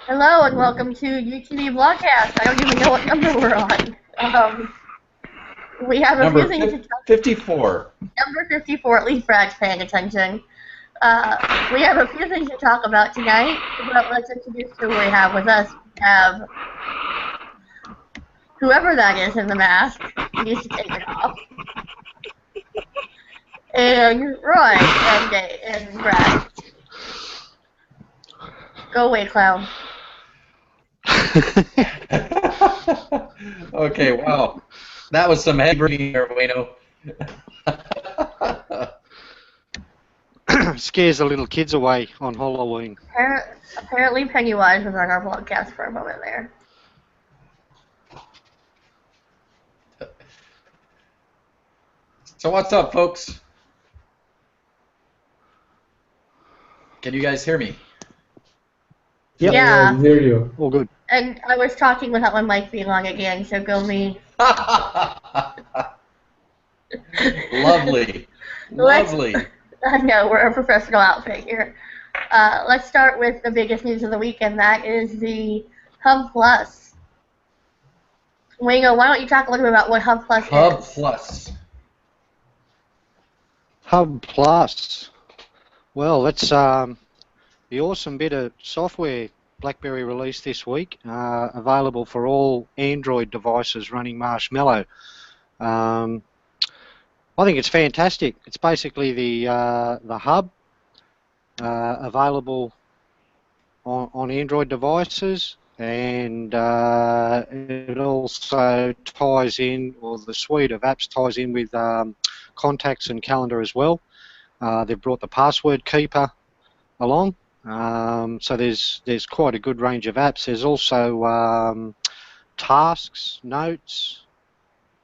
Hello and welcome to UTB Blogcast. I don't even know what number we're on. We have a few things to talk 54. Number 54, at least Brad's paying attention. We have a few things to talk about tonight, but let's introduce who we have with us. We have whoever that is in the mask. He needs to take it off. And Roy and Brad. Go away, clown. Okay, wow. That was some heavy breathing there, Wayno. Scares the little kids away on Halloween. Apparently Pennywise was on our podcast for a moment there. So what's up, folks? Can you guys hear me? Yep. Yeah. I hear you. All good. And I was talking without my mic being on again, so go me. Lovely. Lovely. I know, we're a professional outfit here. Let's start with the biggest news of the week, and that is the Hub Plus. Wayno, why don't you talk a little bit about what Hub Plus Hub is? Plus. Hub Plus. Well, that's the awesome bit of software BlackBerry released this week, available for all Android devices running Marshmallow. I think it's fantastic. It's basically the hub available on Android devices, and it also ties in, or the suite of apps ties in with contacts and calendar as well. They've brought the password keeper along, so there's quite a good range of apps. There's also tasks, notes.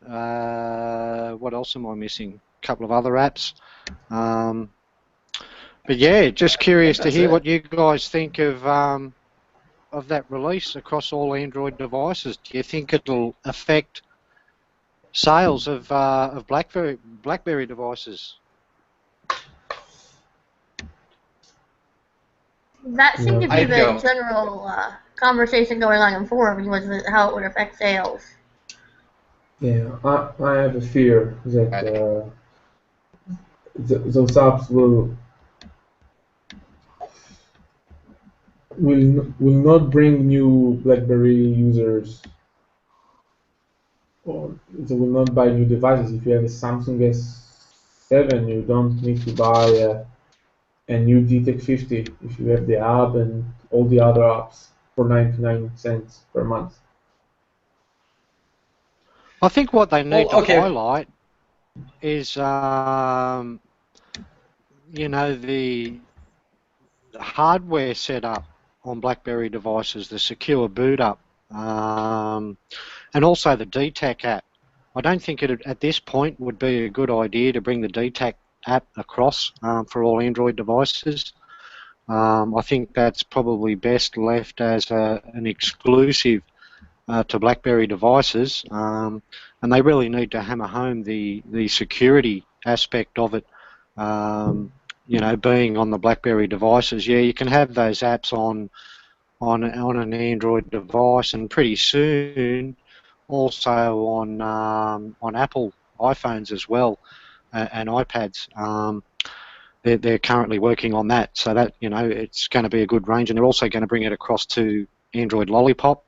What else am I missing? A couple of other apps. But yeah, just curious to hear what you guys think of that release across all Android devices. Do you think it'll affect sales of BlackBerry devices? That seemed to be I'd the go. general conversation going on in forums, was how it would affect sales. Yeah, I have a fear that those apps will not bring new BlackBerry users, or they will not buy new devices. If you have a Samsung S7, you don't need to buy a new DTEC 50 if you have the app and all the other apps for 99 cents per month. I think what they need Well, okay. to highlight is, the hardware setup on BlackBerry devices, the secure boot up, and also the DTAC app. I don't think it at this point would be a good idea to bring the DTAC app across for all Android devices. I think that's probably best left as an exclusive to BlackBerry devices, and they really need to hammer home the security aspect of it. Being on the BlackBerry devices, yeah, you can have those apps on an Android device, and pretty soon also on Apple iPhones as well, and iPads. They're currently working on that, so that it's going to be a good range, and they're also going to bring it across to Android Lollipop.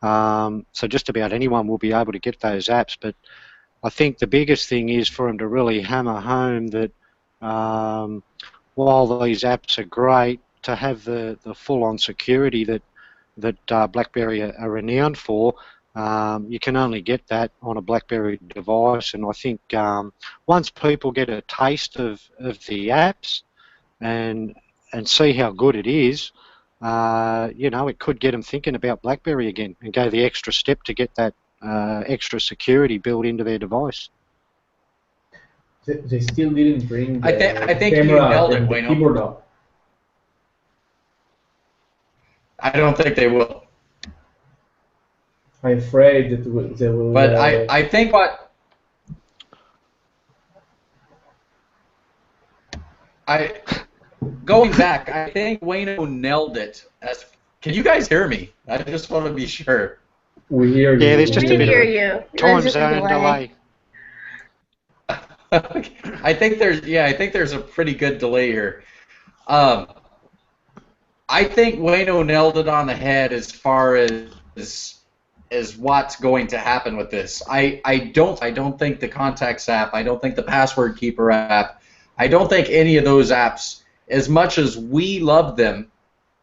So just about anyone will be able to get those apps, but I think the biggest thing is for them to really hammer home that while these apps are great, to have the full-on security that BlackBerry are renowned for, you can only get that on a BlackBerry device. And I think once people get a taste of the apps and see how good it is, it could get them thinking about BlackBerry again and go the extra step to get that extra security built into their device. They still didn't bring the I think you camera nailed it, and the Wayno. keyboard up. I don't think they will. I'm afraid that they will. But I think going back, I think Wayno nailed it as Can you guys hear me? I just want to be sure. We hear you. Yeah, there's We just a can bit of hear a you. time There's just a zone delay. I think there's a pretty good delay here. Um, I think Wayno nailed it on the head as far as what's going to happen with this. I don't think the Contacts app, I don't think the Password Keeper app, I don't think any of those apps, as much as we love them,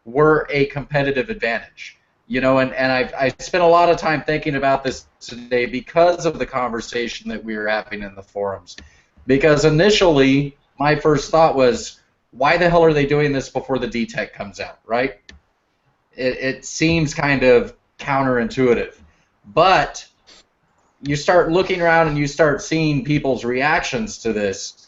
were a competitive advantage. You know, and I spent a lot of time thinking about this today because of the conversation that we were having in the forums. Because initially, my first thought was, why the hell are they doing this before the DTEC comes out, right? It seems kind of counterintuitive. But you start looking around and you start seeing people's reactions to this.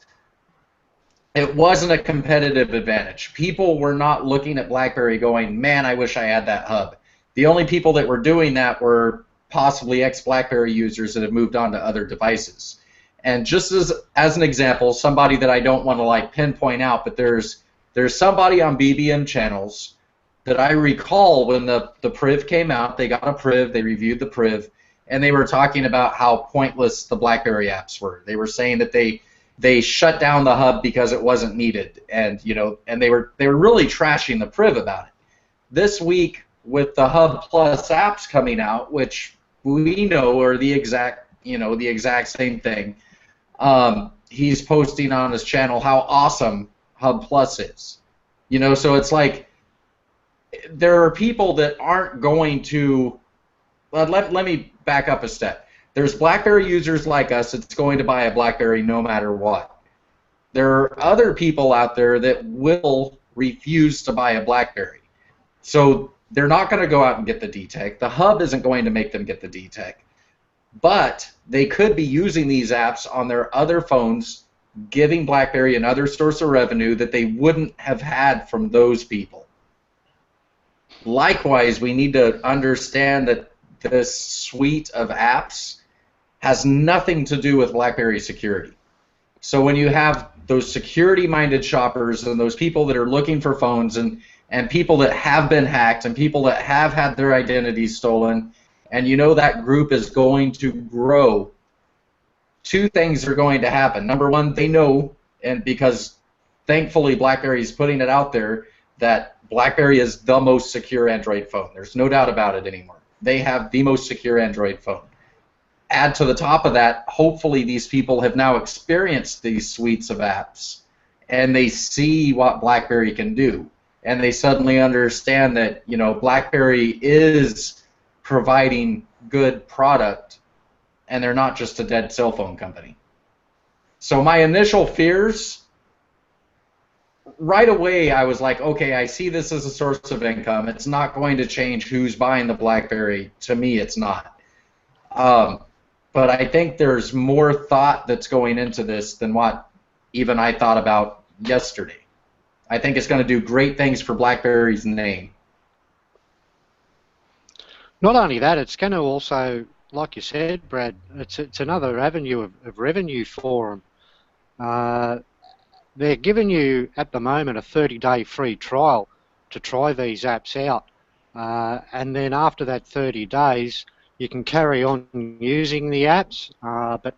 It wasn't a competitive advantage. People were not looking at BlackBerry going, man, I wish I had that hub. The only people that were doing that were possibly ex-BlackBerry users that have moved on to other devices. And just as an example, somebody that I don't want to like pinpoint out, but there's somebody on BBM channels that I recall when the priv came out. They got a priv, they reviewed the priv, and they were talking about how pointless the BlackBerry apps were. They were saying that they shut down the hub because it wasn't needed, and and they were really trashing the priv about it. This week, with the Hub Plus apps coming out, which we know are the exact same thing, he's posting on his channel how awesome Hub Plus is. So it's like there are people that aren't going to. Well, let me back up a step. There's BlackBerry users like us that's going to buy a BlackBerry no matter what. There are other people out there that will refuse to buy a BlackBerry. So they're not going to go out and get the DTEC. The hub isn't going to make them get the DTEC. But they could be using these apps on their other phones, giving BlackBerry another source of revenue that they wouldn't have had from those people. Likewise, we need to understand that this suite of apps has nothing to do with BlackBerry security. So when you have those security-minded shoppers and those people that are looking for phones and people that have been hacked and people that have had their identities stolen, and that group is going to grow, two things are going to happen. Number one, they know, and because thankfully BlackBerry is putting it out there, that BlackBerry is the most secure Android phone. There's no doubt about it anymore. They have the most secure Android phone. Add to the top of that, hopefully these people have now experienced these suites of apps, and they see what BlackBerry can do. And they suddenly understand that, BlackBerry is providing good product, and they're not just a dead cell phone company. So my initial fears, right away I was like, okay, I see this as a source of income. It's not going to change who's buying the BlackBerry. To me, it's not. But I think there's more thought that's going into this than what even I thought about yesterday. I think it's going to do great things for BlackBerry's name. Not only that, it's going to also, like you said, Brad, it's another avenue of revenue for them. They're giving you, at the moment, a 30-day free trial to try these apps out. And then after that 30 days, you can carry on using the apps, but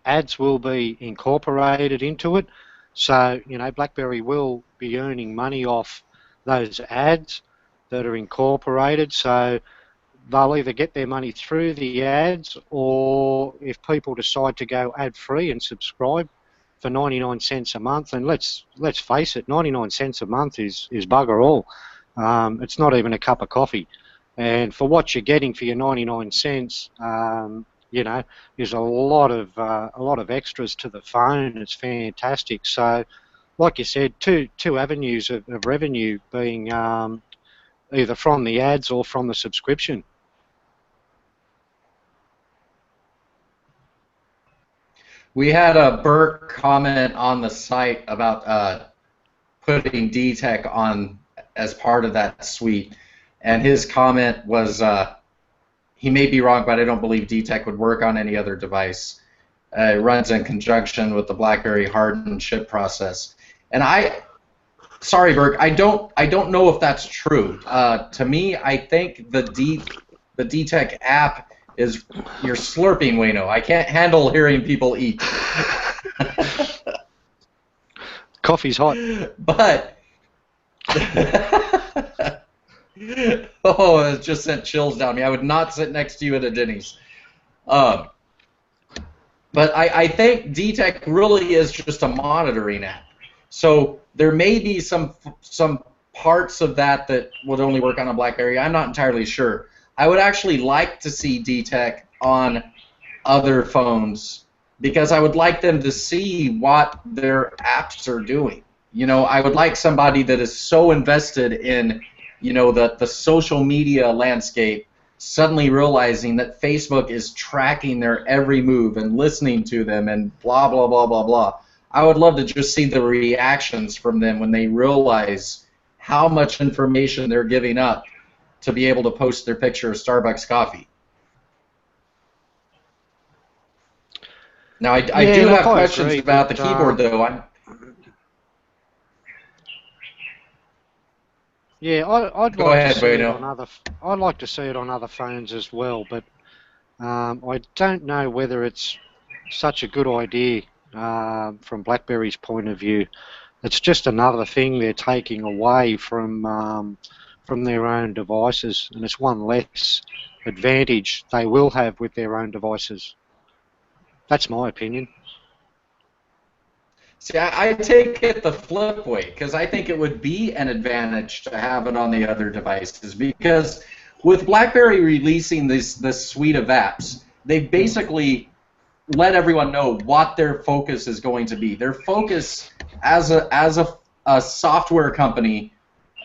ads will be incorporated into it. So, BlackBerry will be earning money off those ads that are incorporated. So they'll either get their money through the ads, or if people decide to go ad-free and subscribe for 99 cents a month, and let's face it, 99 cents a month is bugger all. It's not even a cup of coffee. And for what you're getting for your 99 cents, there's a lot of extras to the phone. It's fantastic. So, like you said, two avenues of revenue being either from the ads or from the subscription. We had a Bert comment on the site about putting DTEC on as part of that suite, and his comment was, he may be wrong, but I don't believe DTEC would work on any other device. It runs in conjunction with the BlackBerry hardened chip process. And Sorry, Berg. I don't know if that's true. To me, I think the DTech app is you're slurping, Wayno. I can't handle hearing people eat. Coffee's hot. But oh, it just sent chills down me. I would not sit next to you at a Denny's. But I think DTech really is just a monitoring app. So there may be some parts of that would only work on a BlackBerry. I'm not entirely sure. I would actually like to see DTech on other phones because I would like them to see what their apps are doing. You know, I would like somebody that is so invested in, you know, the social media landscape suddenly realizing that Facebook is tracking their every move and listening to them and blah, blah, blah, blah, blah. I would love to just see the reactions from them when they realize how much information they're giving up to be able to post their picture of Starbucks coffee. Now, I do have questions about the keyboard, though. Yeah, I'd like to see it on other phones as well, but I don't know whether it's such a good idea from BlackBerry's point of view. It's just another thing they're taking away from their own devices, and it's one less advantage they will have with their own devices. That's my opinion. See, I take it the flip way, because I think it would be an advantage to have it on the other devices, because with BlackBerry releasing this suite of apps, they basically let everyone know what their focus is going to be. Their focus as a software company,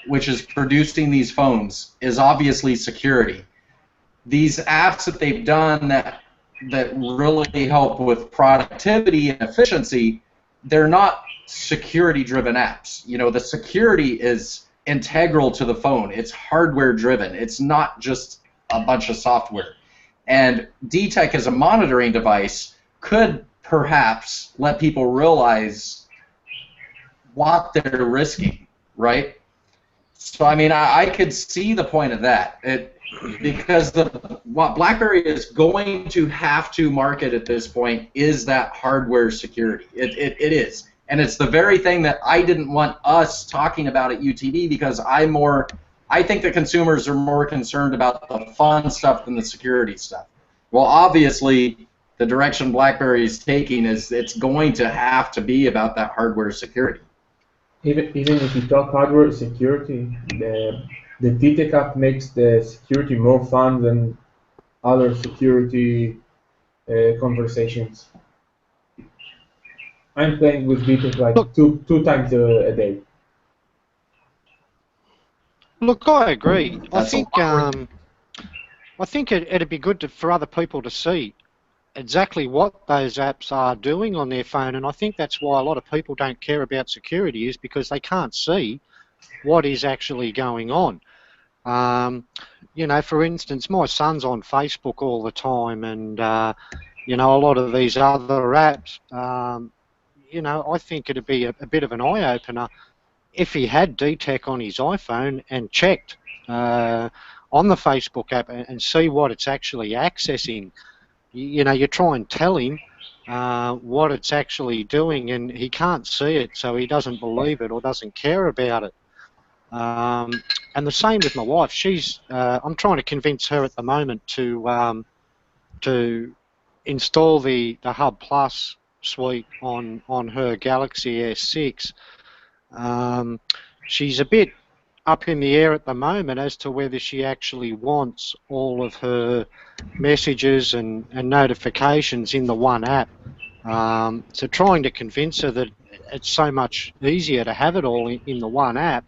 which is producing these phones, is obviously security. These apps that they've done that really help with productivity and efficiency, they're not security-driven apps. You know, the security is integral to the phone. It's hardware-driven. It's not just a bunch of software. And DTech as a monitoring device could perhaps let people realize what they're risking, right? So, I mean, I could see the point of that. Because what BlackBerry is going to have to market at this point is that hardware security. It is. And it's the very thing that I didn't want us talking about at UTB, because I think the consumers are more concerned about the fun stuff than the security stuff. Well, obviously, the direction BlackBerry is taking is it's going to have to be about that hardware security. Even if you talk hardware security, the DTech app makes the security more fun than other security conversations. I'm playing with DTech like two times a day. Look, I agree. I think it'd be good for other people to see exactly what those apps are doing on their phone, and I think that's why a lot of people don't care about security, is because they can't see what is actually going on. You know, for instance, my son's on Facebook all the time, and you know, a lot of these other apps, you know, I think it'd be a bit of an eye-opener if he had DTech on his iPhone and checked on the Facebook app and see what it's actually accessing. You know, you try and tell him what it's actually doing, and he can't see it, so he doesn't believe it or doesn't care about it. And the same with my wife. I'm trying to convince her at the moment to install the Hub Plus suite on her Galaxy S6. She's a bit up in the air at the moment as to whether she actually wants all of her messages and notifications in the one app. So trying to convince her that it's so much easier to have it all in the one app.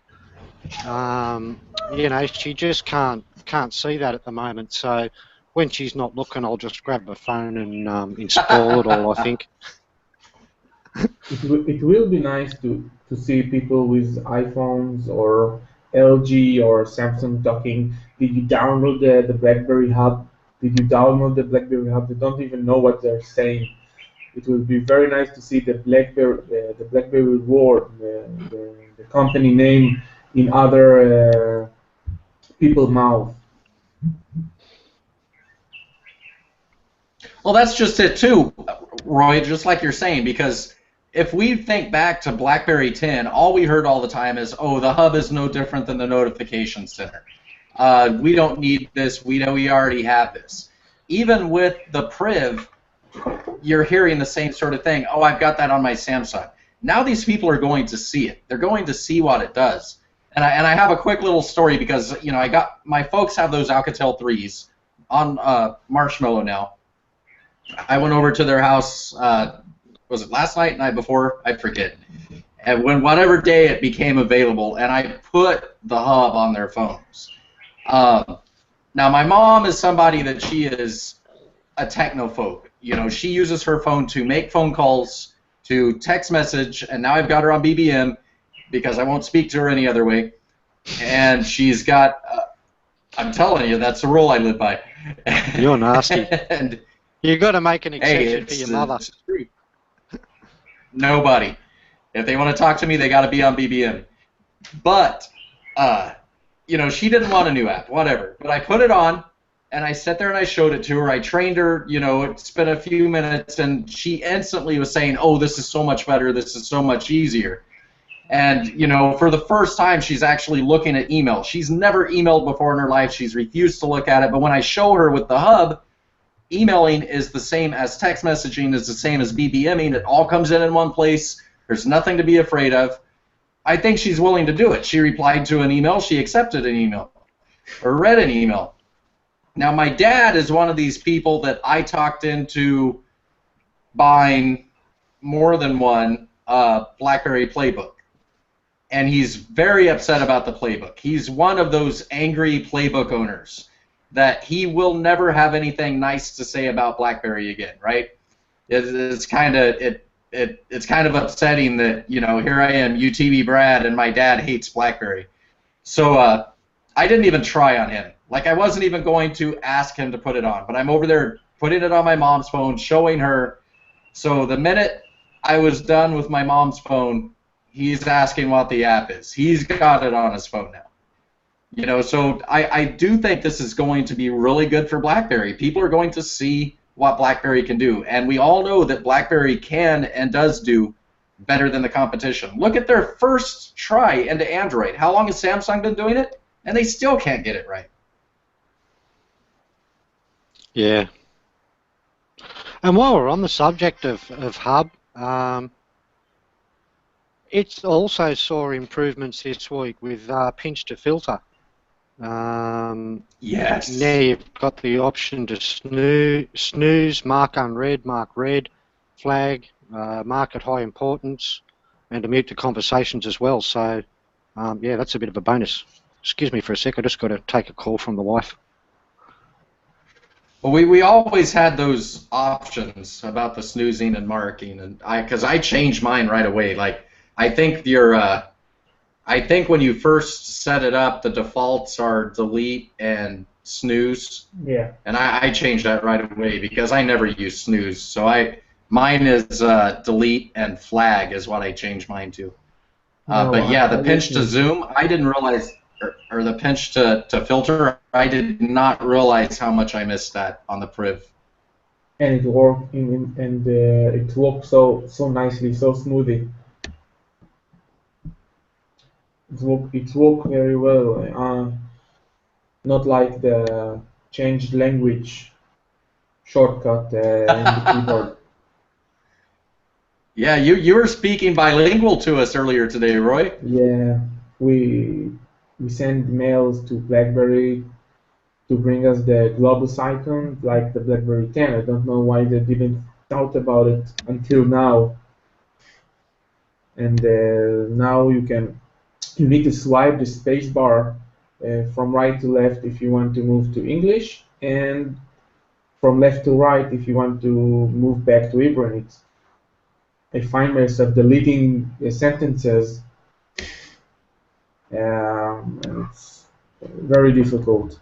You know, she just can't see that at the moment. So when she's not looking, I'll just grab her phone and install it all, I think. It will be nice to see people with iPhones or LG or Samsung talking. Did you download the BlackBerry Hub? Did you download the BlackBerry Hub? They don't even know what they're saying. It will be very nice to see the BlackBerry world, the the company name in other people's mouth. Well, that's just it too, Roy, just like you're saying, because if we think back to BlackBerry 10, all we heard all the time is, oh, the hub is no different than the notification center. We don't need this. We know we already have this. Even with the Priv, you're hearing the same sort of thing. Oh, I've got that on my Samsung. Now these people are going to see it. They're going to see what it does. And I have a quick little story because, you know, I got my folks have those Alcatel 3s on Marshmallow now. I went over to their house, was it last night, night before? I forget. And when whatever day it became available, and I put the hub on their phones. Now, my mom is somebody that she is a technophobe. You know, she uses her phone to make phone calls, to text message, and now I've got her on BBM because I won't speak to her any other way. And she's got, I'm telling you, that's the rule I live by. You're nasty. And You've got to make an hey, exception for your mother. It's true. Nobody. If they want to talk to me, they got to be on BBM. But, you know, she didn't want a new app, whatever. But I put it on, and I sat there and I showed it to her. I trained her, you know, it's been a few minutes, and she instantly was saying, oh, this is so much better, this is so much easier. And, you know, for the first time, she's actually looking at email. She's never emailed before in her life. She's refused to look at it. But when I show her with the hub, emailing is the same as text messaging, is the same as BBMing. It all comes in one place. There's nothing to be afraid of. I think she's willing to do it. She replied to an email. She accepted an email or read an email. Now, my dad is one of these people that I talked into buying more than one BlackBerry playbook. And he's very upset about the playbook. He's one of those angry playbook owners that he will never have anything nice to say about BlackBerry again, right? It's kind of upsetting that, you know, here I am, UTB Brad, and my dad hates BlackBerry. So I didn't even try on him. Like, I wasn't even going to ask him to put it on, but I'm over there putting it on my mom's phone, showing her. So the minute I was done with my mom's phone, he's asking what the app is. He's got it on his phone now. You know, so I do think this is going to be really good for BlackBerry. People are going to see what BlackBerry can do, and we all know that BlackBerry can and does do better than the competition. Look at their first try into Android. How long has Samsung been doing it? And they still can't get it right. Yeah. And while we're on the subject of Hub, it also saw improvements this week with pinch to filter. Yes. Now you've got the option to snooze, mark unread, mark read, flag, mark at high importance, and to mute the conversations as well. So, yeah, that's a bit of a bonus. Excuse me for a sec, I just got to take a call from the wife. Well, we always had those options about the snoozing and marking, and because I changed mine right away. Like, I think I think when you first set it up, the defaults are delete and snooze. Yeah. And I changed that right away because I never use snooze. So mine is delete and flag is what I changed mine to. But yeah, the pinch to zoom, I didn't realize, or the pinch to filter, I did not realize how much I missed that on the Priv. And it worked, it worked so nicely, so smoothly. It worked very well. Not like the changed language shortcut in the keyboard. Yeah, you were speaking bilingual to us earlier today, Roy. Yeah, we send mails to BlackBerry to bring us the globus icon like the BlackBerry 10. I don't know why they didn't thought about it until now. And now you need to swipe the space bar from right to left if you want to move to English, and from left to right if you want to move back to Hebrew. And I find myself deleting sentences, and it's very difficult,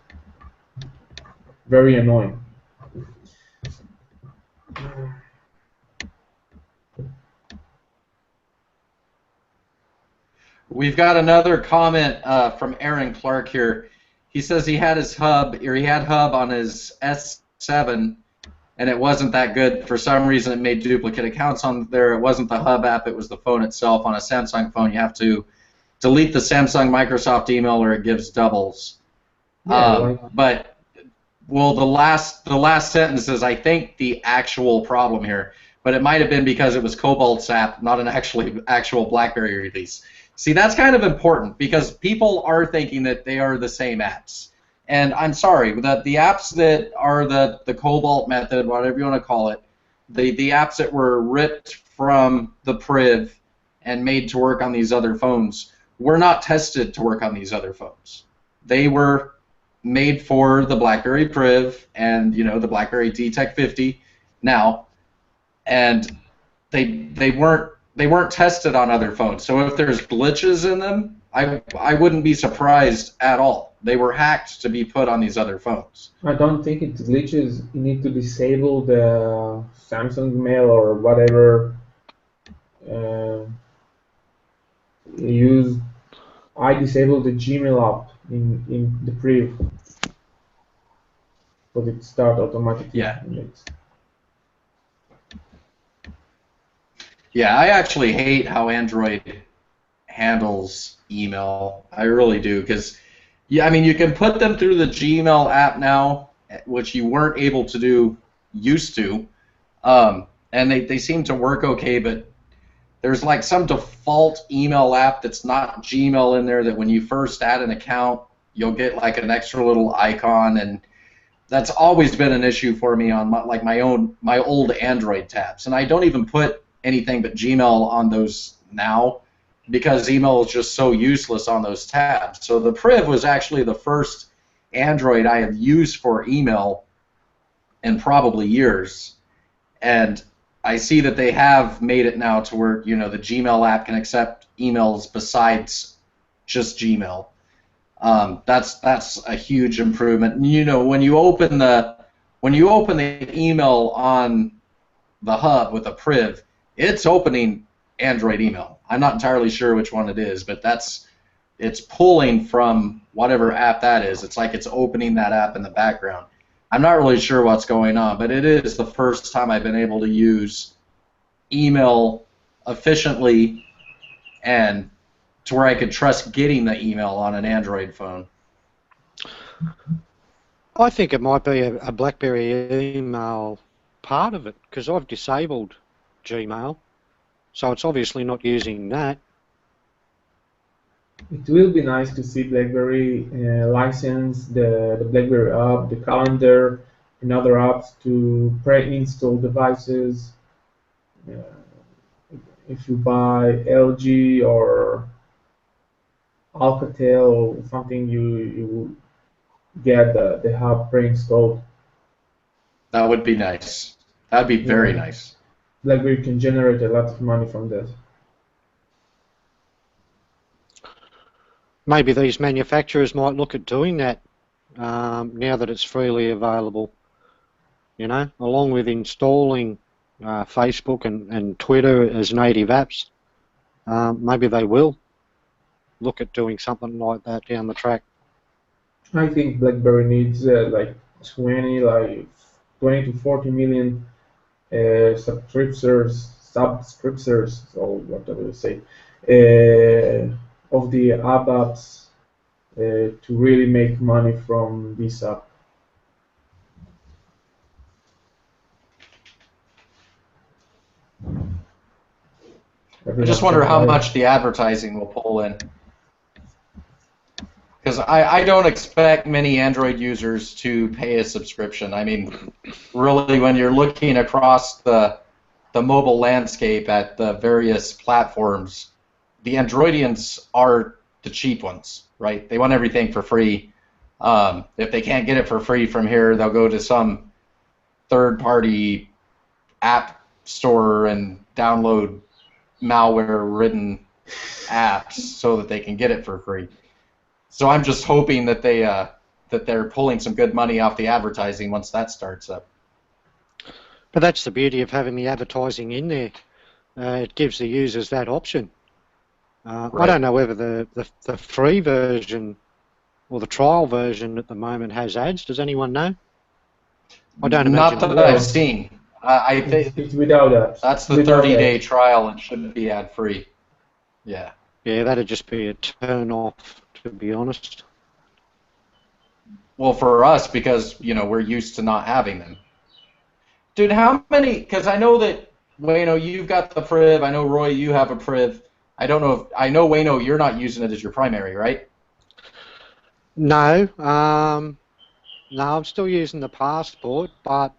very annoying. We've got another comment from Aaron Clark here. He says he had hub on his S7, and it wasn't that good. For some reason, it made duplicate accounts on there. It wasn't the hub app, it was the phone itself. On a Samsung phone, you have to delete the Samsung Microsoft email or it gives doubles. Yeah, But well, the last sentence is, I think, the actual problem here. But it might have been because it was Cobalt's app, not an actual BlackBerry release. See, that's kind of important because people are thinking that they are the same apps. And I'm sorry, that the apps that are the Cobalt method, whatever you want to call it, the apps that were ripped from the Priv and made to work on these other phones were not tested to work on these other phones. They were made for the BlackBerry Priv and the BlackBerry DTEC 50 now, and they weren't tested on other phones. So if there's glitches in them, I wouldn't be surprised at all. They were hacked to be put on these other phones. I don't think it's glitches. You need to disable the Samsung Mail or whatever. I disabled the Gmail app in the Priv, but it starts automatically. Yeah. Yeah, I actually hate how Android handles email. I really do, because you can put them through the Gmail app now, which you weren't able to do used to, and they seem to work okay, but there's like some default email app that's not Gmail in there that when you first add an account, you'll get like an extra little icon, and that's always been an issue for me on my old Android tabs. And I don't even put anything but Gmail on those now because email is just so useless on those tabs. So the Priv was actually the first Android I have used for email in probably years. And I see that they have made it now to where the Gmail app can accept emails besides just Gmail. That's a huge improvement. And, when you open the email on the hub with a Priv, it's opening Android email. I'm not entirely sure which one it is, but it's pulling from whatever app that is. It's like it's opening that app in the background. I'm not really sure what's going on, but it is the first time I've been able to use email efficiently and to where I could trust getting the email on an Android phone. I think it might be a BlackBerry email part of it, because I've disabled Gmail, so it's obviously not using that. It will be nice to see BlackBerry license the BlackBerry app, the calendar, and other apps to pre-install devices. If you buy LG or Alcatel or something, you get the hub pre-installed. That would be nice. That would be very nice. BlackBerry can generate a lot of money from that. Maybe these manufacturers might look at doing that now that it's freely available. Along with installing Facebook and Twitter as native apps, maybe they will look at doing something like that down the track. I think BlackBerry needs like 20 to 40 million subscribers, or whatever you say, of the app apps to really make money from this app. I just wonder how much the advertising will pull in. Because I don't expect many Android users to pay a subscription. I mean, really, when you're looking across the mobile landscape at the various platforms, the Androidians are the cheap ones, right? They want everything for free. If they can't get it for free from here, they'll go to some third-party app store and download malware-ridden apps so that they can get it for free. So I'm just hoping that they're pulling some good money off the advertising once that starts up. But that's the beauty of having the advertising in there. It gives the users that option. I Right. don't know whether the free version or the trial version at the moment has ads. Does anyone know? I don't imagine Not it that will. I've seen. I think It's without apps. that's the Without 30-day ads. trial. It should be ad free. Yeah. Yeah, that'd just be a turn off, to be honest. Well, for us, because we're used to not having them. Dude, how many? Because I know that Wayno, you've got the Priv. I know Roy, you have a Priv. I don't know if I know Wayno, you're not using it as your primary, right? No, no, I'm still using the passport, but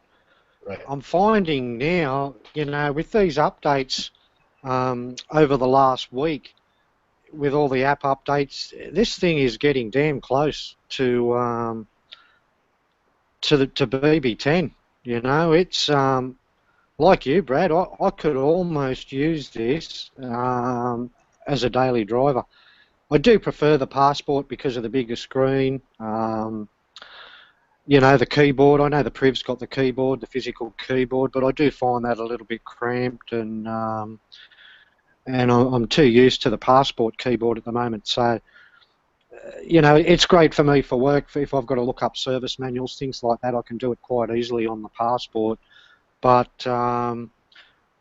Right. I'm finding now, with these updates over the last week, with all the app updates, this thing is getting damn close to BB10. It's like you, Brad. I could almost use this as a daily driver. I do prefer the passport because of the bigger screen. The keyboard. I know the Priv's got the keyboard, the physical keyboard, but I do find that a little bit cramped, and I'm too used to the passport keyboard at the moment. So, it's great for me for work. If I've got to look up service manuals, things like that, I can do it quite easily on the passport. But I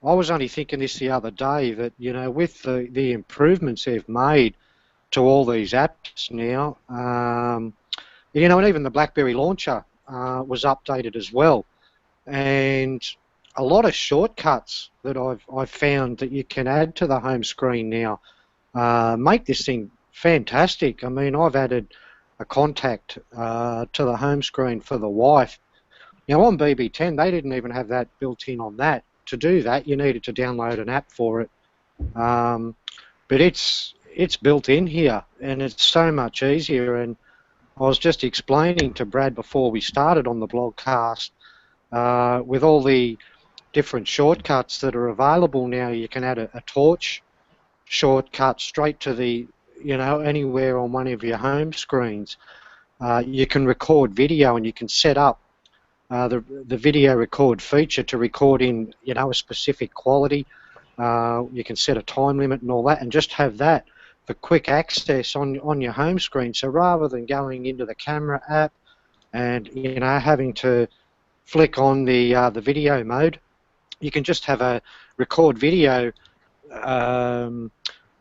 was only thinking this the other day that, with the improvements they've made to all these apps now, and even the BlackBerry launcher was updated as well. And a lot of shortcuts that I've found that you can add to the home screen now make this thing fantastic. I mean, I've added a contact to the home screen for the wife. Now on BB10, they didn't even have that built in on that. To do that, you needed to download an app for it. But it's built in here, and it's so much easier. And I was just explaining to Brad before we started on the blogcast, with all the different shortcuts that are available now, you can add a torch shortcut straight to the, anywhere on one of your home screens. You can record video, and you can set up the video record feature to record in, a specific quality. You can set a time limit and all that, and just have that for quick access on your home screen. So rather than going into the camera app and having to flick on the video mode, you can just have a record video on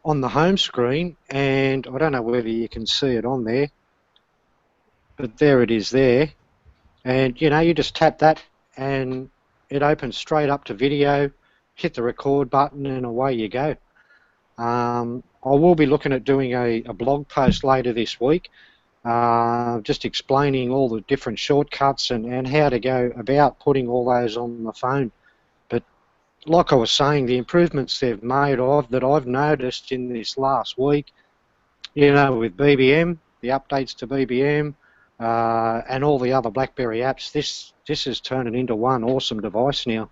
the home screen, and I don't know whether you can see it on there, but there it is there. And you just tap that and it opens straight up to video, hit the record button, and away you go. I will be looking at doing a blog post later this week, just explaining all the different shortcuts and how to go about putting all those on the phone. But like I was saying, the improvements they've made that I've noticed in this last week, with BBM, the updates to BBM, and all the other BlackBerry apps, this is turning into one awesome device now.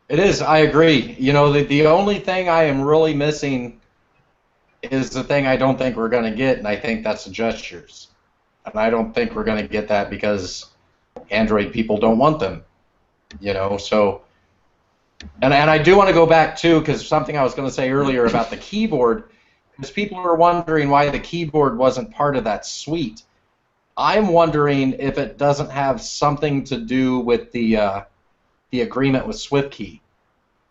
It is. I agree. The only thing I am really missing is the thing I don't think we're going to get, and I think that's the gestures. And I don't think we're going to get that because Android people don't want them. So, and I do want to go back too, because something I was going to say earlier about the keyboard, because people are wondering why the keyboard wasn't part of that suite. I'm wondering if it doesn't have something to do with the agreement with SwiftKey,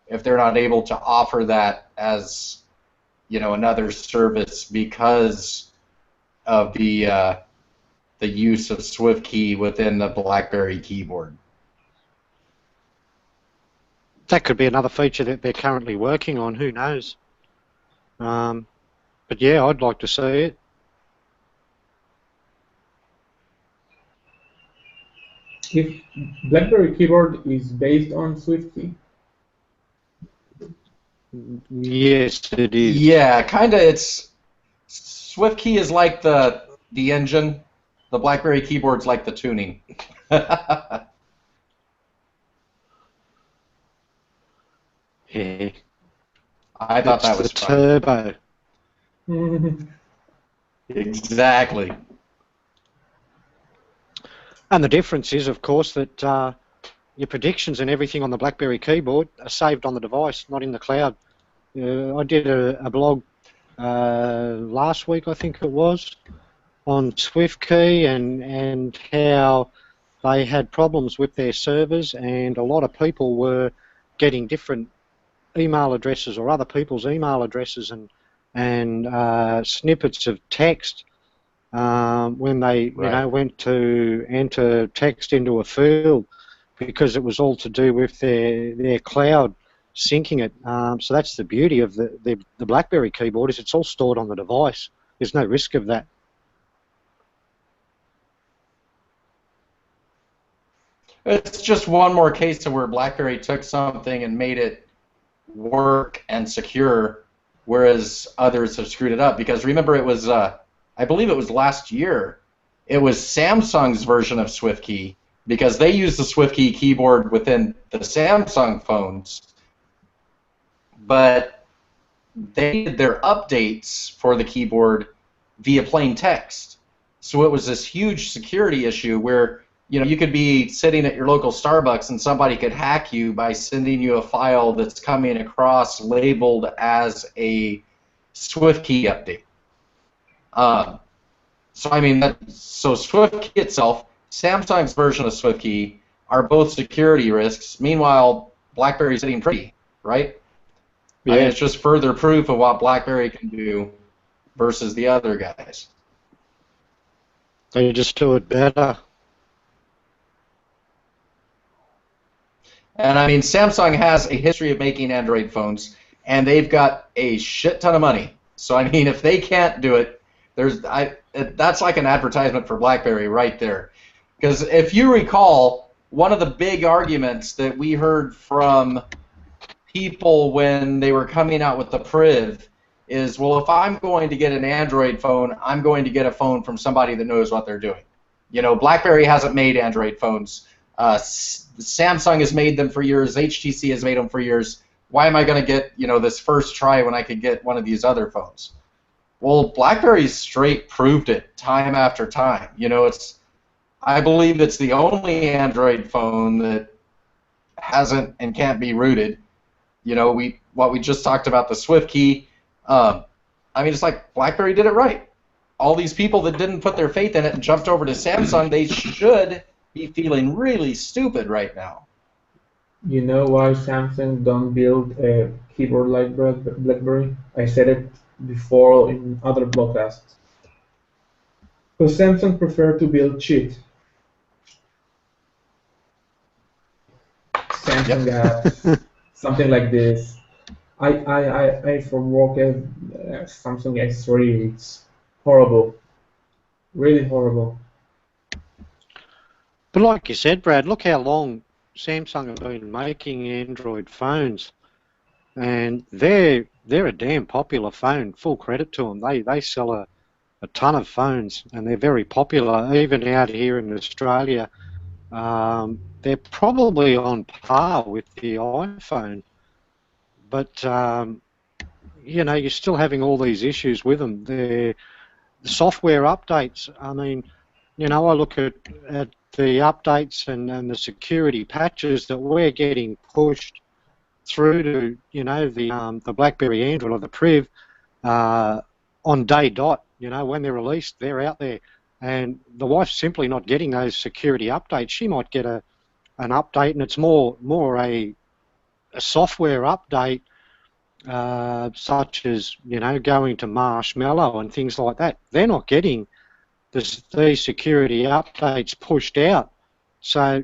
if they're not able to offer that as another service because of the use of SwiftKey within the BlackBerry keyboard. That could be another feature that they're currently working on. Who knows? But yeah, I'd like to see it. If BlackBerry keyboard is based on SwiftKey. Yes, it is. Yeah, kind of. It's SwiftKey is like the engine. The BlackBerry keyboard's like the tuning. Yeah. I thought that was the fun. turbo. Exactly. And the difference is, of course, that your predictions and everything on the BlackBerry keyboard are saved on the device, not in the cloud. I did a blog last week, I think it was, on SwiftKey and how they had problems with their servers, and a lot of people were getting different email addresses or other people's email addresses and snippets of text when they went to enter text into a field, because it was all to do with their cloud syncing it. So that's the beauty of the BlackBerry keyboard, is it's all stored on the device. There's no risk of that. It's just one more case of where BlackBerry took something and made it work and secure, whereas others have screwed it up. Because remember, it was, I believe it was last year, it was Samsung's version of SwiftKey, because they use the SwiftKey keyboard within the Samsung phones, but they did their updates for the keyboard via plain text. So it was this huge security issue where, you know, you could be sitting at your local Starbucks and somebody could hack you by sending you a file that's coming across labeled as a SwiftKey update. So I mean, so SwiftKey itself, Samsung's version of SwiftKey, are both security risks. Meanwhile, BlackBerry's sitting pretty, right? Yeah. I mean, it's just further proof of what BlackBerry can do versus the other guys. They just do it better. And I mean, Samsung has a history of making Android phones, and they've got a shit ton of money. So I mean, if they can't do it, that's like an advertisement for BlackBerry right there. Because if you recall, one of the big arguments that we heard from people when they were coming out with the Priv is, well, if I'm going to get an Android phone, I'm going to get a phone from somebody that knows what they're doing. You know, BlackBerry hasn't made Android phones. Samsung has made them for years. HTC has made them for years. Why am I going to get, you know, this first try when I could get one of these other phones? Well, BlackBerry straight proved it time after time. You know, I believe it's the only Android phone that hasn't and can't be rooted. You know, what we just talked about, the SwiftKey. I mean, it's like BlackBerry did it right. All these people that didn't put their faith in it and jumped over to Samsung, they should be feeling really stupid right now. You know why Samsung don't build a keyboard like BlackBerry? I said it before in other blogcasts. Because Samsung prefer to build cheap. Samsung has something like this. I for work have Samsung S3. It's horrible, really horrible. But like you said, Brad, look how long Samsung have been making Android phones, and they're a damn popular phone. Full credit to them. They sell a ton of phones, and they're very popular. Even out here in Australia, they're probably on par with the iPhone. But you know, you're still having all these issues with them. The software updates. I mean, you know, I look at the updates and the security patches that we're getting pushed through to, you know, the BlackBerry Android or the Priv on day dot. You know, when they're released, they're out there, and the wife's simply not getting those security updates. She might get an update, and it's more a software update, such as, you know, going to Marshmallow and things like that. They're not getting these security updates pushed out. So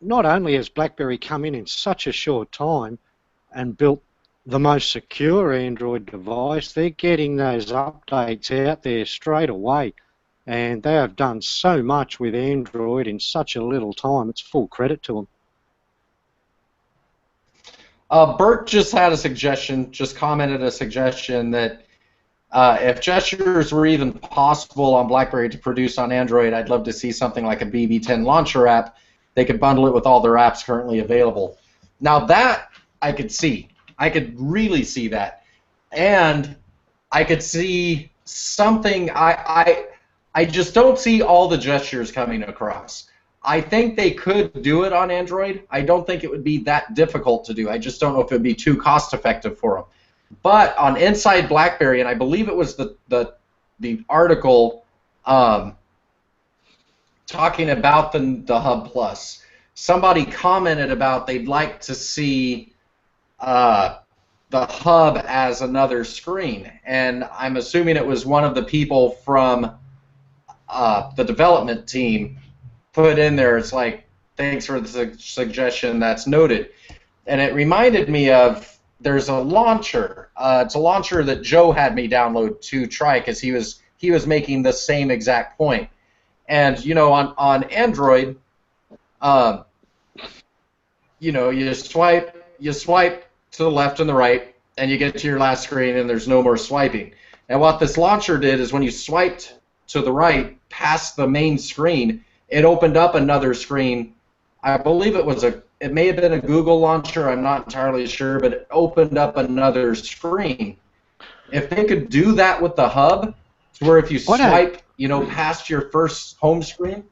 not only has BlackBerry come in such a short time and built the most secure Android device, they're getting those updates out there straight away. And they have done so much with Android in such a little time. It's full credit to them. Bert just had a suggestion, just commented a suggestion that if gestures were even possible on BlackBerry to produce on Android, I'd love to see something like a BB10 launcher app. They could bundle it with all their apps currently available. Now that I could see. I could really see that. And I could see something, I just don't see all the gestures coming across. I think they could do it on Android. I don't think it would be that difficult to do. I just don't know if it would be too cost effective for them. But on Inside BlackBerry, and I believe it was the article talking about the Hub Plus, somebody commented about they'd like to see the hub as another screen, and I'm assuming it was one of the people from the development team put in there. It's like, thanks for the suggestion, that's noted. And it reminded me of, there's a launcher. It's a launcher that Joe had me download to try because he was making the same exact point. And you know, on Android, you know, you swipe to the left and the right, and you get to your last screen, and there's no more swiping. And what this launcher did is when you swiped to the right past the main screen, it opened up another screen. I believe it may have been a Google launcher, I'm not entirely sure, but it opened up another screen. If they could do that with the hub, to where if you swipe, you know, past your first home screen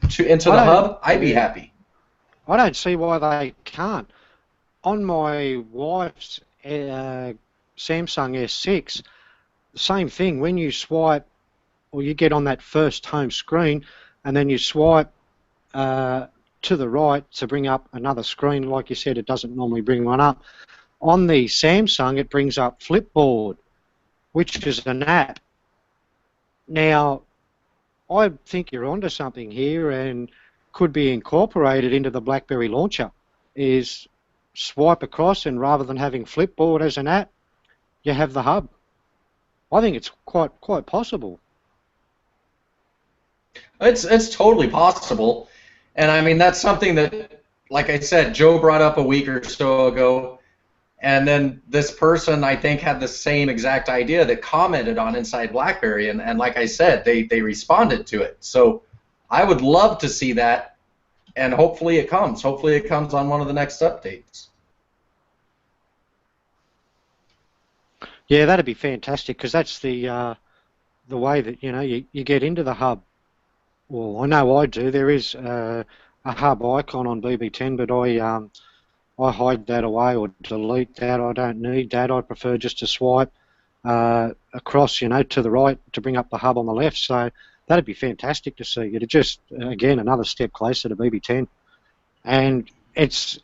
into the hub, I'd be happy. I don't see why they can't. On my wife's Samsung S6, same thing. When you swipe, or you get on that first home screen, and then you swipe to the right to bring up another screen. Like you said, it doesn't normally bring one up. On the Samsung, it brings up Flipboard, which is an app. Now, I think you're onto something here, and could be incorporated into the BlackBerry launcher, is swipe across, and rather than having Flipboard as an app, you have the hub. I think it's quite possible. It's totally possible, and I mean that's something that, like I said, Joe brought up a week or so ago, and then this person I think had the same exact idea that commented on Inside BlackBerry, and like I said, they responded to it. So I would love to see that, and hopefully it comes. Hopefully it comes on one of the next updates. Yeah, that'd be fantastic, because that's the way that, you know, you get into the hub. Well, I know I do. There is a hub icon on BB10, but I hide that away or delete that. I don't need that. I prefer just to swipe across, you know, to the right to bring up the hub on the left. So that'd be fantastic to see. It'd just, again, another step closer to BB10. And it's,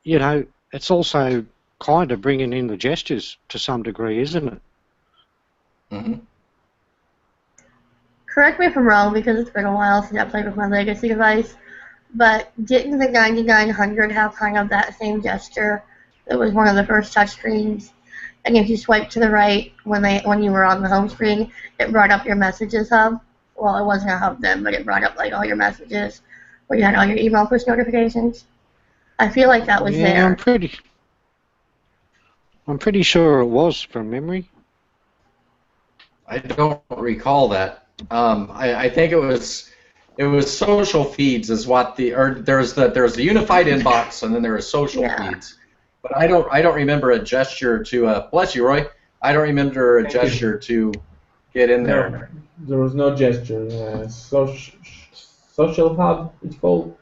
you know, it's also kind of bringing in the gestures to some degree, isn't it? Mm-hmm. Correct me if I'm wrong, because it's been a while since I played with my legacy device, but didn't the 9900 have kind of that same gesture? It was one of the first touchscreens, and if you swipe to the right when you were on the home screen, it brought up your messages hub. Well, it wasn't a hub then, but it brought up like all your messages, where you had all your email push notifications. I feel like that was there. I'm pretty sure it was, from memory. I don't recall that. I think it was social feeds is what there's the unified inbox, and then there is social feeds. But I don't remember a gesture to bless you, Roy. I don't remember a gesture to get in there. No, there was no gesture. Social hub, it's called.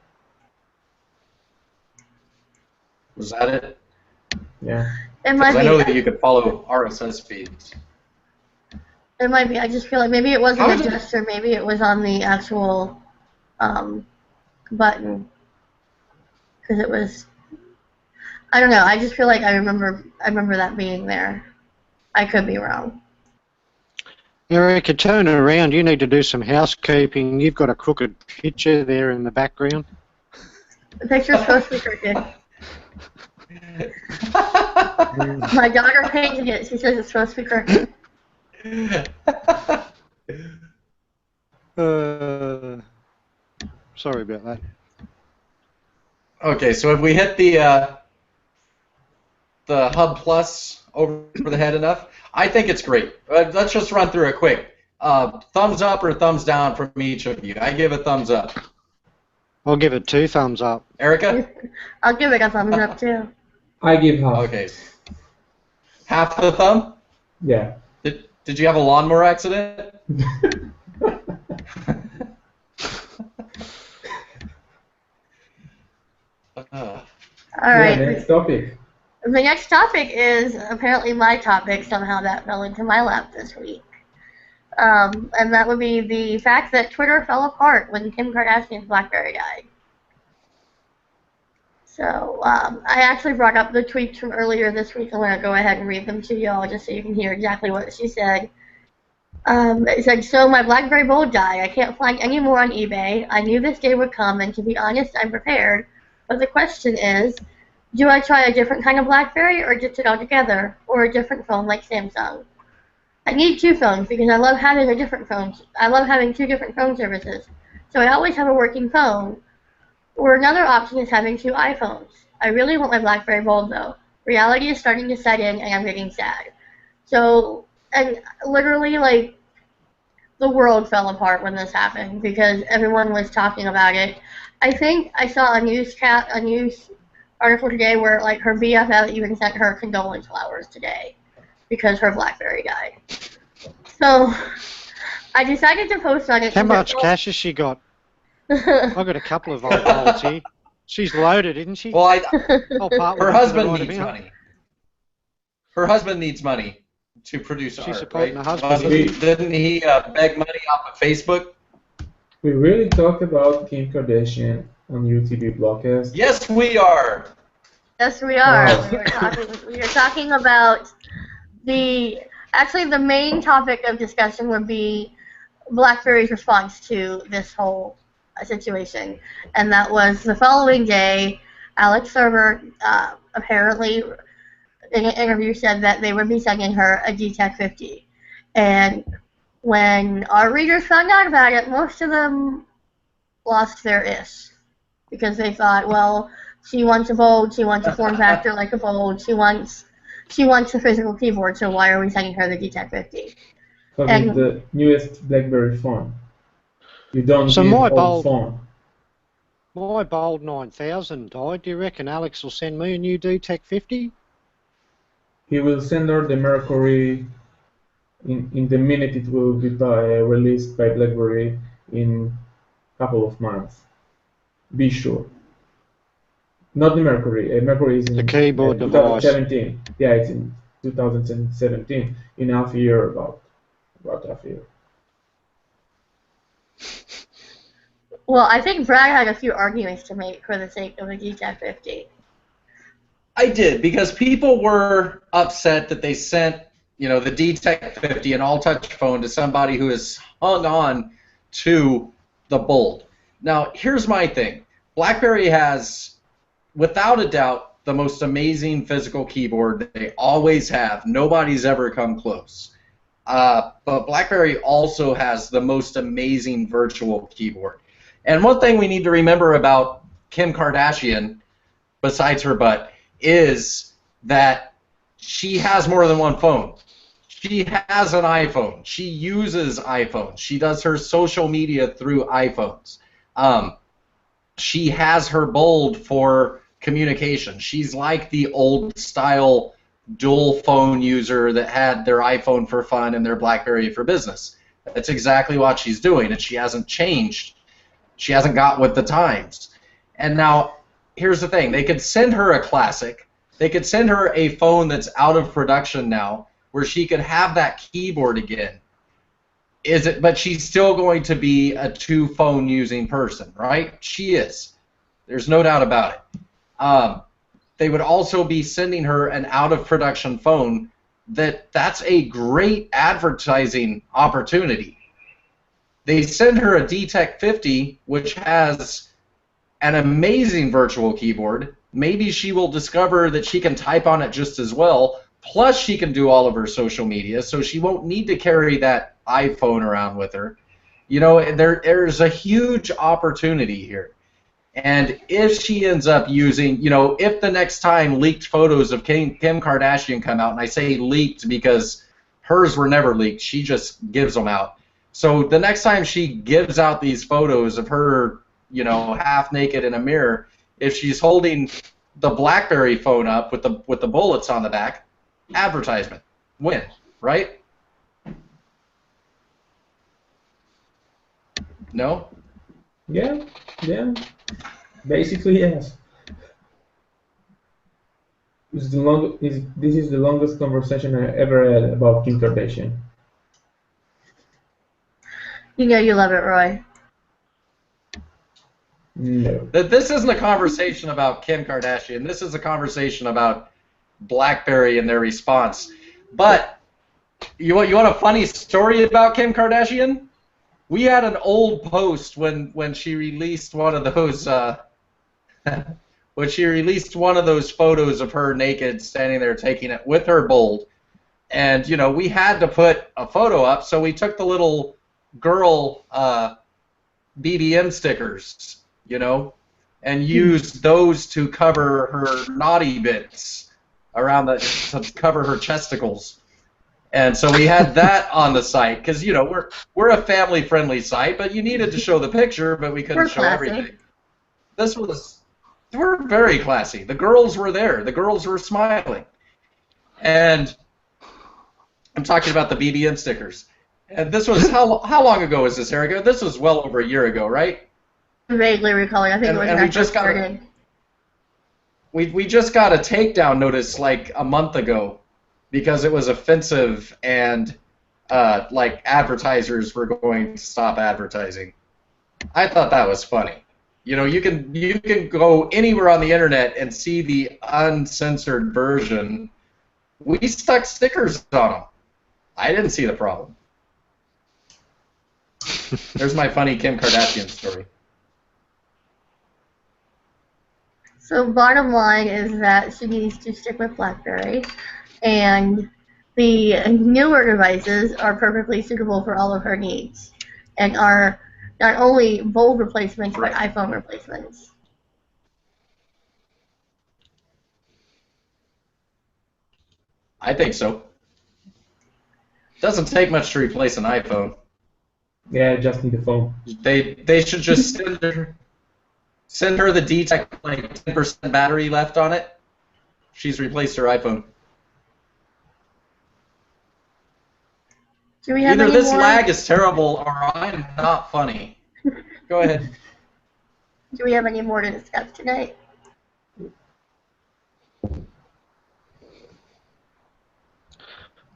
Was that it? Yeah. Because I know that you could follow RSS feeds. It might be. I just feel like maybe it wasn't a gesture. Maybe it was on the actual button. Because it was. I don't know. I just feel like I remember that being there. I could be wrong. Erica, turn around. You need to do some housekeeping. You've got a crooked picture there in the background. The picture's supposed to be crooked. My daughter painted it. She says it's supposed to be crooked. Sorry about that. Okay, so have we hit the Hub Plus over the head enough? I think it's great. Let's just run through it quick. Thumbs up or thumbs down from each of you. I give a thumbs up. I'll give it 2 thumbs up. Erica? I'll give it a thumbs up too. I give half. Okay. Half the thumb? Yeah. Did you have a lawnmower accident? All Yeah, right. next topic. The next topic is apparently my topic. Somehow that fell into my lap this week. And that would be the fact that Twitter fell apart when Kim Kardashian's BlackBerry died. So I actually brought up the tweets from earlier this week. I'm going to go ahead and read them to y'all just so you can hear exactly what she said. It said, so my BlackBerry Bold died. I can't find any more on eBay. I knew this day would come, and to be honest, I'm prepared. But the question is, do I try a different kind of BlackBerry or ditch it altogether, or a different phone like Samsung? I need two phones because I love having I love having two different phone services. So I always have a working phone. Or another option is having two iPhones. I really want my BlackBerry Bold though. Reality is starting to set in and I'm getting sad. So, and literally like the world fell apart when this happened because everyone was talking about it. I think I saw a news article today where like her BFF even sent her condolence flowers today because her BlackBerry died. So I decided to post on it. How much cash has she got? I've got a couple of old bolts here. She's loaded, isn't she? Well, Her husband needs money. Her husband needs money to produce She's art, supporting right? her husband. Didn't he beg money off of Facebook? We really talked about Kim Kardashian on UTB Blogcast. Yes, we are. Yes, we are. Wow. We are talking about actually the main topic of discussion would be BlackBerry's response to this whole situation, and that was the following day. Alex Server apparently in an interview said that they would be sending her a DTEC 50, and when our readers found out about it, most of them lost their ish because they thought, well, she wants a Bold, she wants a form factor like a Bold, she wants a physical keyboard, so why are we sending her the DTEC 50? Because And it's the newest BlackBerry phone. You don't So need my old Bold, phone. my Bold 9000 died. Do you reckon Alex will send me a new DTEC 50? He will send her the Mercury in the minute it will be released by BlackBerry in a couple of months. Be sure. Not the Mercury. Mercury is in The keyboard device. 2017. Yeah, it's in 2017. In half a year, about half a year. well, I think Brad had a few arguments to make for the sake of the DTEC 50. I did, because people were upset that they sent, the DTEC 50, an all-touch phone, to somebody who has hung on to the Bold. Now, here's my thing. BlackBerry has, without a doubt, the most amazing physical keyboard. They always have. Nobody's ever come close. But BlackBerry also has the most amazing virtual keyboard. And one thing we need to remember about Kim Kardashian, besides her butt, is that she has more than one phone. She has an iPhone. She uses iPhones. She does her social media through iPhones. She has her Bold for communication. She's like the old style dual phone user that had their iPhone for fun and their BlackBerry for business. That's exactly what she's doing, and she hasn't changed. She hasn't got with the times. And now, here's the thing. They could send her a classic. They could send her a phone that's out of production now where she could have that keyboard again. But she's still going to be a two-phone using person, right? She is. There's no doubt about it. They would also be sending her an out-of-production phone that's a great advertising opportunity. They send her a DTEC 50, which has an amazing virtual keyboard. Maybe she will discover that she can type on it just as well, plus she can do all of her social media, so she won't need to carry that iPhone around with her. There's a huge opportunity here. And if she ends up using, if the next time leaked photos of Kim Kardashian come out, and I say leaked because hers were never leaked, she just gives them out. So the next time she gives out these photos of her, half naked in a mirror, if she's holding the BlackBerry phone up with the bullets on the back, advertisement, win, right? No? Yeah. Basically, yes. This is the longest conversation I ever had about Kim Kardashian. You know you love it, Roy. No. This isn't a conversation about Kim Kardashian. This is a conversation about BlackBerry and their response. But you want a funny story about Kim Kardashian? We had an old post when she released one of those when she released one of those photos of her naked standing there taking it with her bold. And we had to put a photo up, so we took the little girl BBM stickers, and used those to cover her naughty bits to cover her chesticles. And so we had that on the site because we're a family-friendly site, but you needed to show the picture, but we couldn't show everything. We're very classy. The girls were there. The girls were smiling, and I'm talking about the BBM stickers. And this was how long ago was this, Erica? This was well over a year ago, right? Vaguely recalling. I think it was when I first started. We just got a takedown notice like a month ago because it was offensive and like advertisers were going to stop advertising. I thought that was funny. You can go anywhere on the internet and see the uncensored version. We stuck stickers on them. I didn't see the problem. There's my funny Kim Kardashian story. So bottom line is that she needs to stick with BlackBerry, and the newer devices are perfectly suitable for all of her needs, and are not only Bold replacements, but iPhone replacements. I think so. Doesn't take much to replace an iPhone. Yeah, I just need a phone. They should just send her the D-Tech like 10% battery left on it. She's replaced her iPhone. Do we have Either any this more? lag is terrible or I'm not funny. Go ahead. Do we have any more to discuss tonight?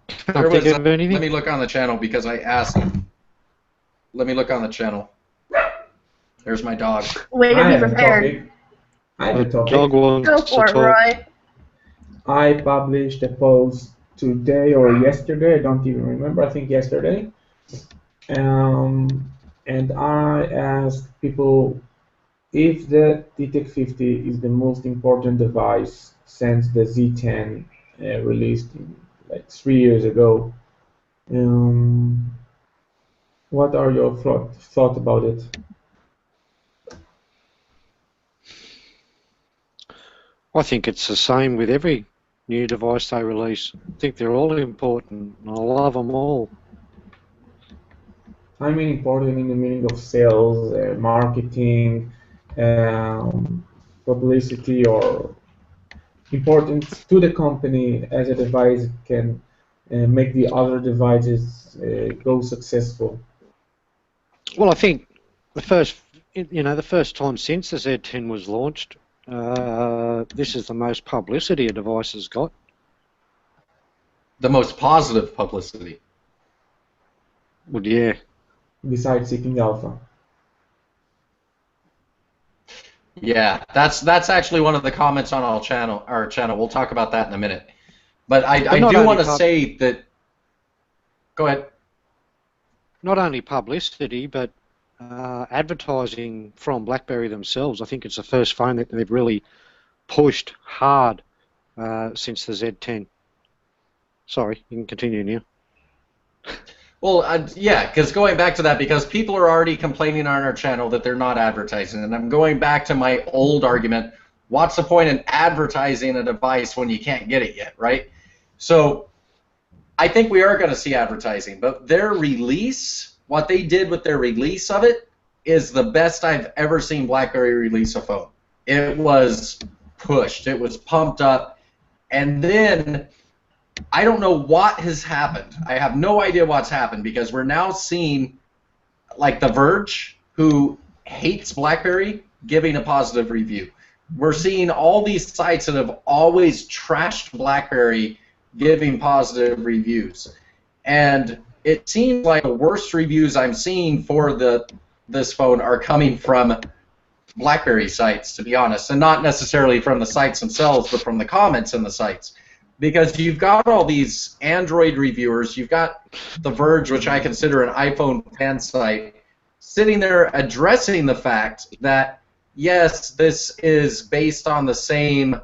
Can't think of anything. Let me look on the channel because I asked. Let me look on the channel. There's my dog. Way to be prepared. I have a topic. Dog wants Go to for it, talk. Roy. I published a post today or yesterday, I don't even remember, I think yesterday. And I asked people if the D-Tech 50 is the most important device since the Z10 released like 3 years ago. What are your thoughts about it? I think it's the same with every new device they release. I think they're all important, and I love them all. I mean important in the meaning of sales, marketing, publicity, or important to the company as a device can make the other devices go successful. Well, I think the first time since the Z10 was launched, this is the most publicity a device has got. The most positive publicity. Well, yeah. Besides seeking alpha. Yeah, that's actually one of the comments on our channel. We'll talk about that in a minute. But I do want to say that. Go ahead. Not only publicity, but advertising from BlackBerry themselves. I think it's the first phone that they've really pushed hard since the Z10. Sorry, you can continue now. Well, yeah, because going back to that, because people are already complaining on our channel that they're not advertising, and I'm going back to my old argument, what's the point in advertising a device when you can't get it yet, right? So I think we are going to see advertising, but their release, what they did with their release of it, is the best I've ever seen BlackBerry release a phone. It was pushed, it was pumped up, and then I don't know what has happened. I have no idea what's happened because we're now seeing, like, The Verge, who hates BlackBerry, giving a positive review. we're seeing all these sites that have always trashed BlackBerry giving positive reviews. And it seems like the worst reviews I'm seeing for this phone are coming from BlackBerry sites, to be honest, and not necessarily from the sites themselves, but from the comments in the sites. Because you've got all these Android reviewers, you've got The Verge, which I consider an iPhone fan site, sitting there addressing the fact that, yes, this is based on the same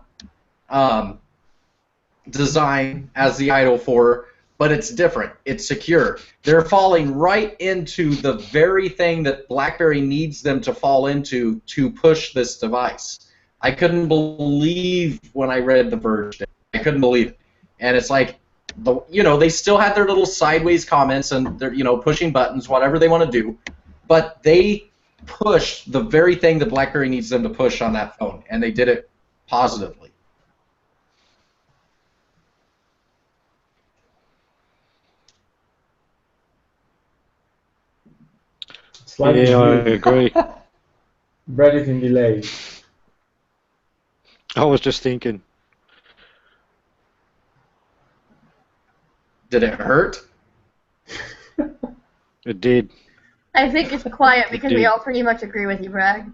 design as the Idol 4, but it's different. It's secure. They're falling right into the very thing that BlackBerry needs them to fall into to push this device. I couldn't believe when I read The Verge. I couldn't believe it. And it's like, they still had their little sideways comments and they're, pushing buttons, whatever they want to do, but they pushed the very thing that BlackBerry needs them to push on that phone, and they did it positively. Slightly Yeah, I mute. agree. Brad is in delay. I was just thinking. Did it hurt? It did. I think it's quiet because we Dude. all pretty much agree with you, Brad.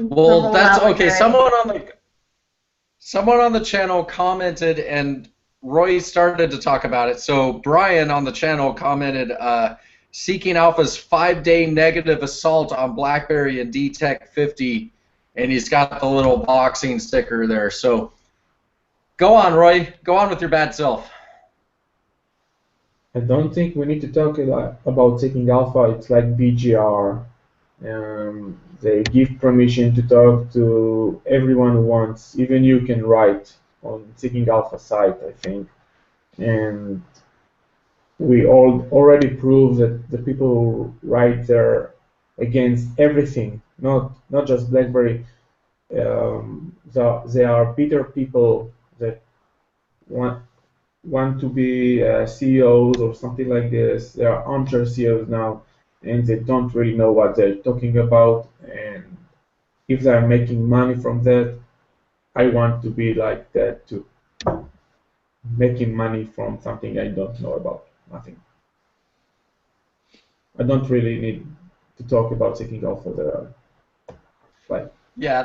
Well, that's okay. BlackBerry. Someone on the channel commented, and Roy started to talk about it. So Brian on the channel commented, Seeking Alpha's 5-day negative assault on BlackBerry and DTEC 50, and he's got the little boxing sticker there. So go on, Roy. Go on with your bad self. I don't think we need to talk about Seeking Alpha. It's like BGR. They give permission to talk to everyone who wants. Even you can write on Seeking Alpha site, I think. And we already proved that the people who write there against everything, not just BlackBerry, they are bitter people that want to be CEOs or something like this. They are armchair CEOs now, and they don't really know what they're talking about. And if they're making money from that, I want to be like that too. Making money from something I don't know about. Nothing. I don't really need to talk about Seeking Alpha there. Like, Yeah,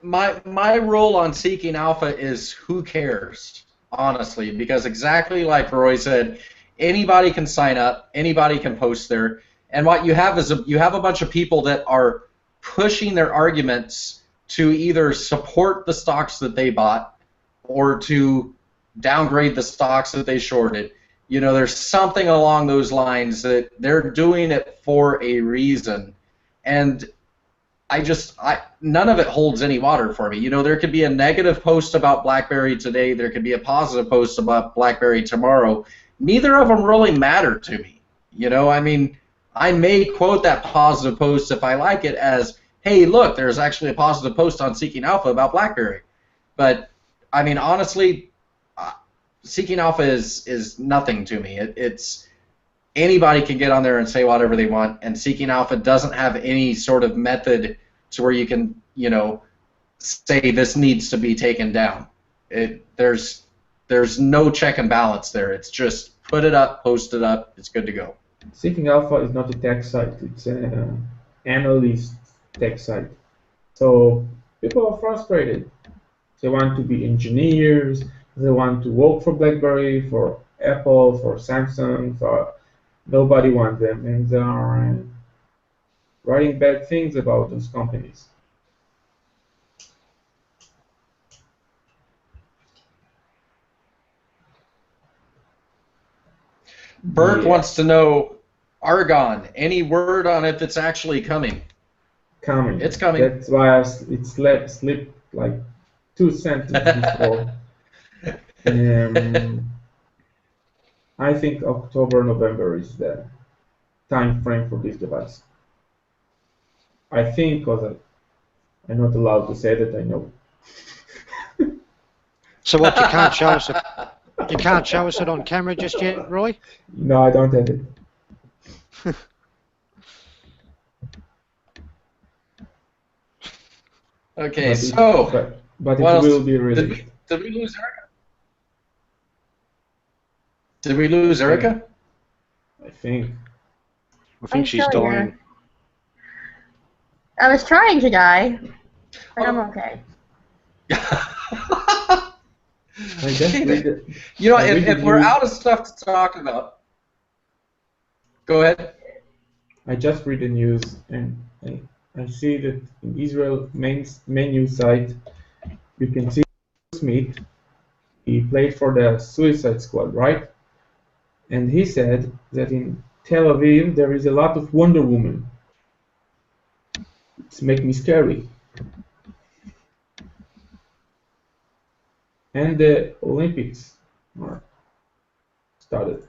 my rule on Seeking Alpha is who cares, honestly, because exactly like Roy said, anybody can sign up, anybody can post there, and what you have is you have a bunch of people that are pushing their arguments to either support the stocks that they bought or to downgrade the stocks that they shorted. There's something along those lines that they're doing it for a reason, and none of it holds any water for me. There could be a negative post about BlackBerry today. There could be a positive post about BlackBerry tomorrow. Neither of them really matter to me. I may quote that positive post if I like it as, hey, look, there's actually a positive post on Seeking Alpha about BlackBerry. But, honestly, Seeking Alpha is nothing to me. It's anybody can get on there and say whatever they want, and Seeking Alpha doesn't have any sort of method to where you can, say this needs to be taken down. There's no check and balance there. It's just put it up, post it up, it's good to go. Seeking Alpha is not a tech site. It's an analyst tech site. So people are frustrated. They want to be engineers. They want to work for BlackBerry, for Apple, for Samsung. Nobody wants them, and they are writing bad things about those companies. Bert wants to know, Argon, any word on if it's actually coming? Coming. It's coming. That's why it slipped like 2 sentences before. I think October, November is the time frame for this device. I think, because I'm not allowed to say that I know. So what, you can't show us it? You can't show us it on camera just yet, Roy? No, I don't have it. Okay, but so but it what else? will be released. Did we lose Erica? Did we lose I think. Erica? I think. I think I'm she's still dying. here. I was trying to die, but I'm Oh. okay. I just read it. You know, I read the if we're news. out of stuff to talk about, go ahead. I just read the news and I see that in Israel main news site you can see Smith. He played for the Suicide Squad, right? And he said that in Tel Aviv there is a lot of Wonder Woman. It's make me scary. And the Olympics are started.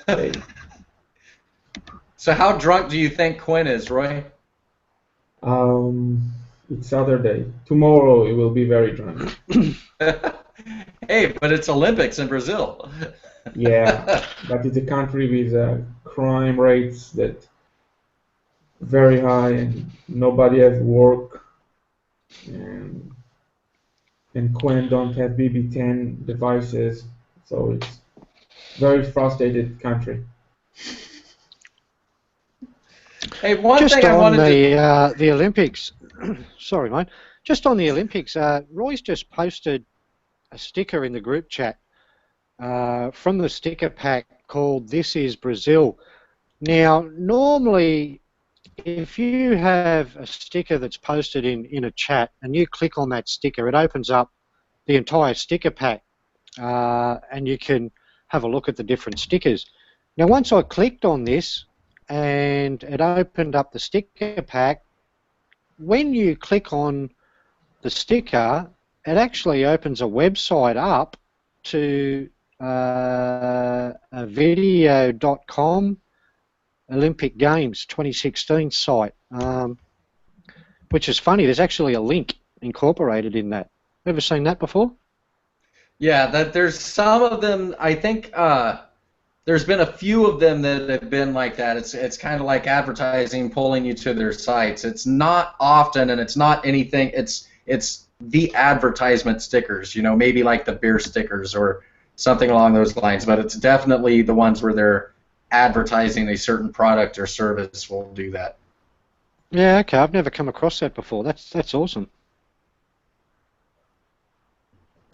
Hey, So how drunk do you think Quinn is, Roy? it's Saturday. Tomorrow it will be very drunk. Hey, but it's Olympics in Brazil. Yeah, but it's a country with crime rates that very high and nobody has work and Quinn don't have BB10 devices, so it's very frustrated country. Hey, one Just thing I on wanted to... the Olympics, sorry, mate. Just on the Olympics, Roy's just posted a sticker in the group chat from the sticker pack called "This is Brazil." Now, normally, if you have a sticker that's posted in a chat and you click on that sticker, it opens up the entire sticker pack, and you can have a look at the different stickers. Now, once I clicked on this and it opened up the sticker pack, when you click on the sticker, it actually opens a website up to a video.com Olympic Games 2016 site, which is funny. There's actually a link incorporated in that. Ever seen that before? Yeah, that there's some of them, I think there's been a few of them that have been like that. It's kind of like advertising pulling you to their sites. It's not often, and it's not anything. It's the advertisement stickers, you know, maybe like the beer stickers or something along those lines. But it's definitely the ones where they're advertising a certain product or service will do that. Yeah, okay. I've never come across that before. That's awesome.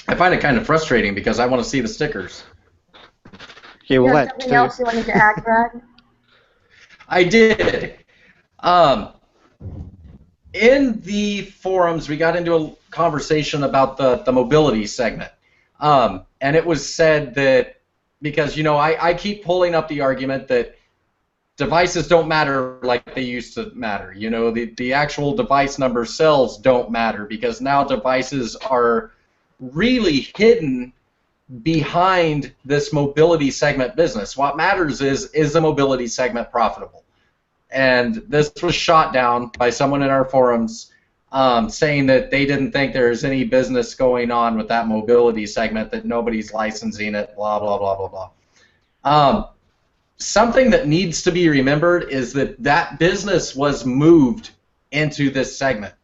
I find it kind of frustrating because I want to see the stickers. Yeah, well, You have that something too. else you wanted to add, Brad? I did. In the forums, we got into a conversation about the mobility segment. And it was said that, because, you know, I keep pulling up the argument that devices don't matter like they used to matter. You know, the actual device number cells don't matter because now devices are really hidden behind this mobility segment business. What matters is the mobility segment profitable? And this was shot down by someone in our forums saying that they didn't think there's any business going on with that mobility segment, that nobody's licensing it, blah, blah, blah, blah, blah. Something that needs to be remembered is that that business was moved into this segment.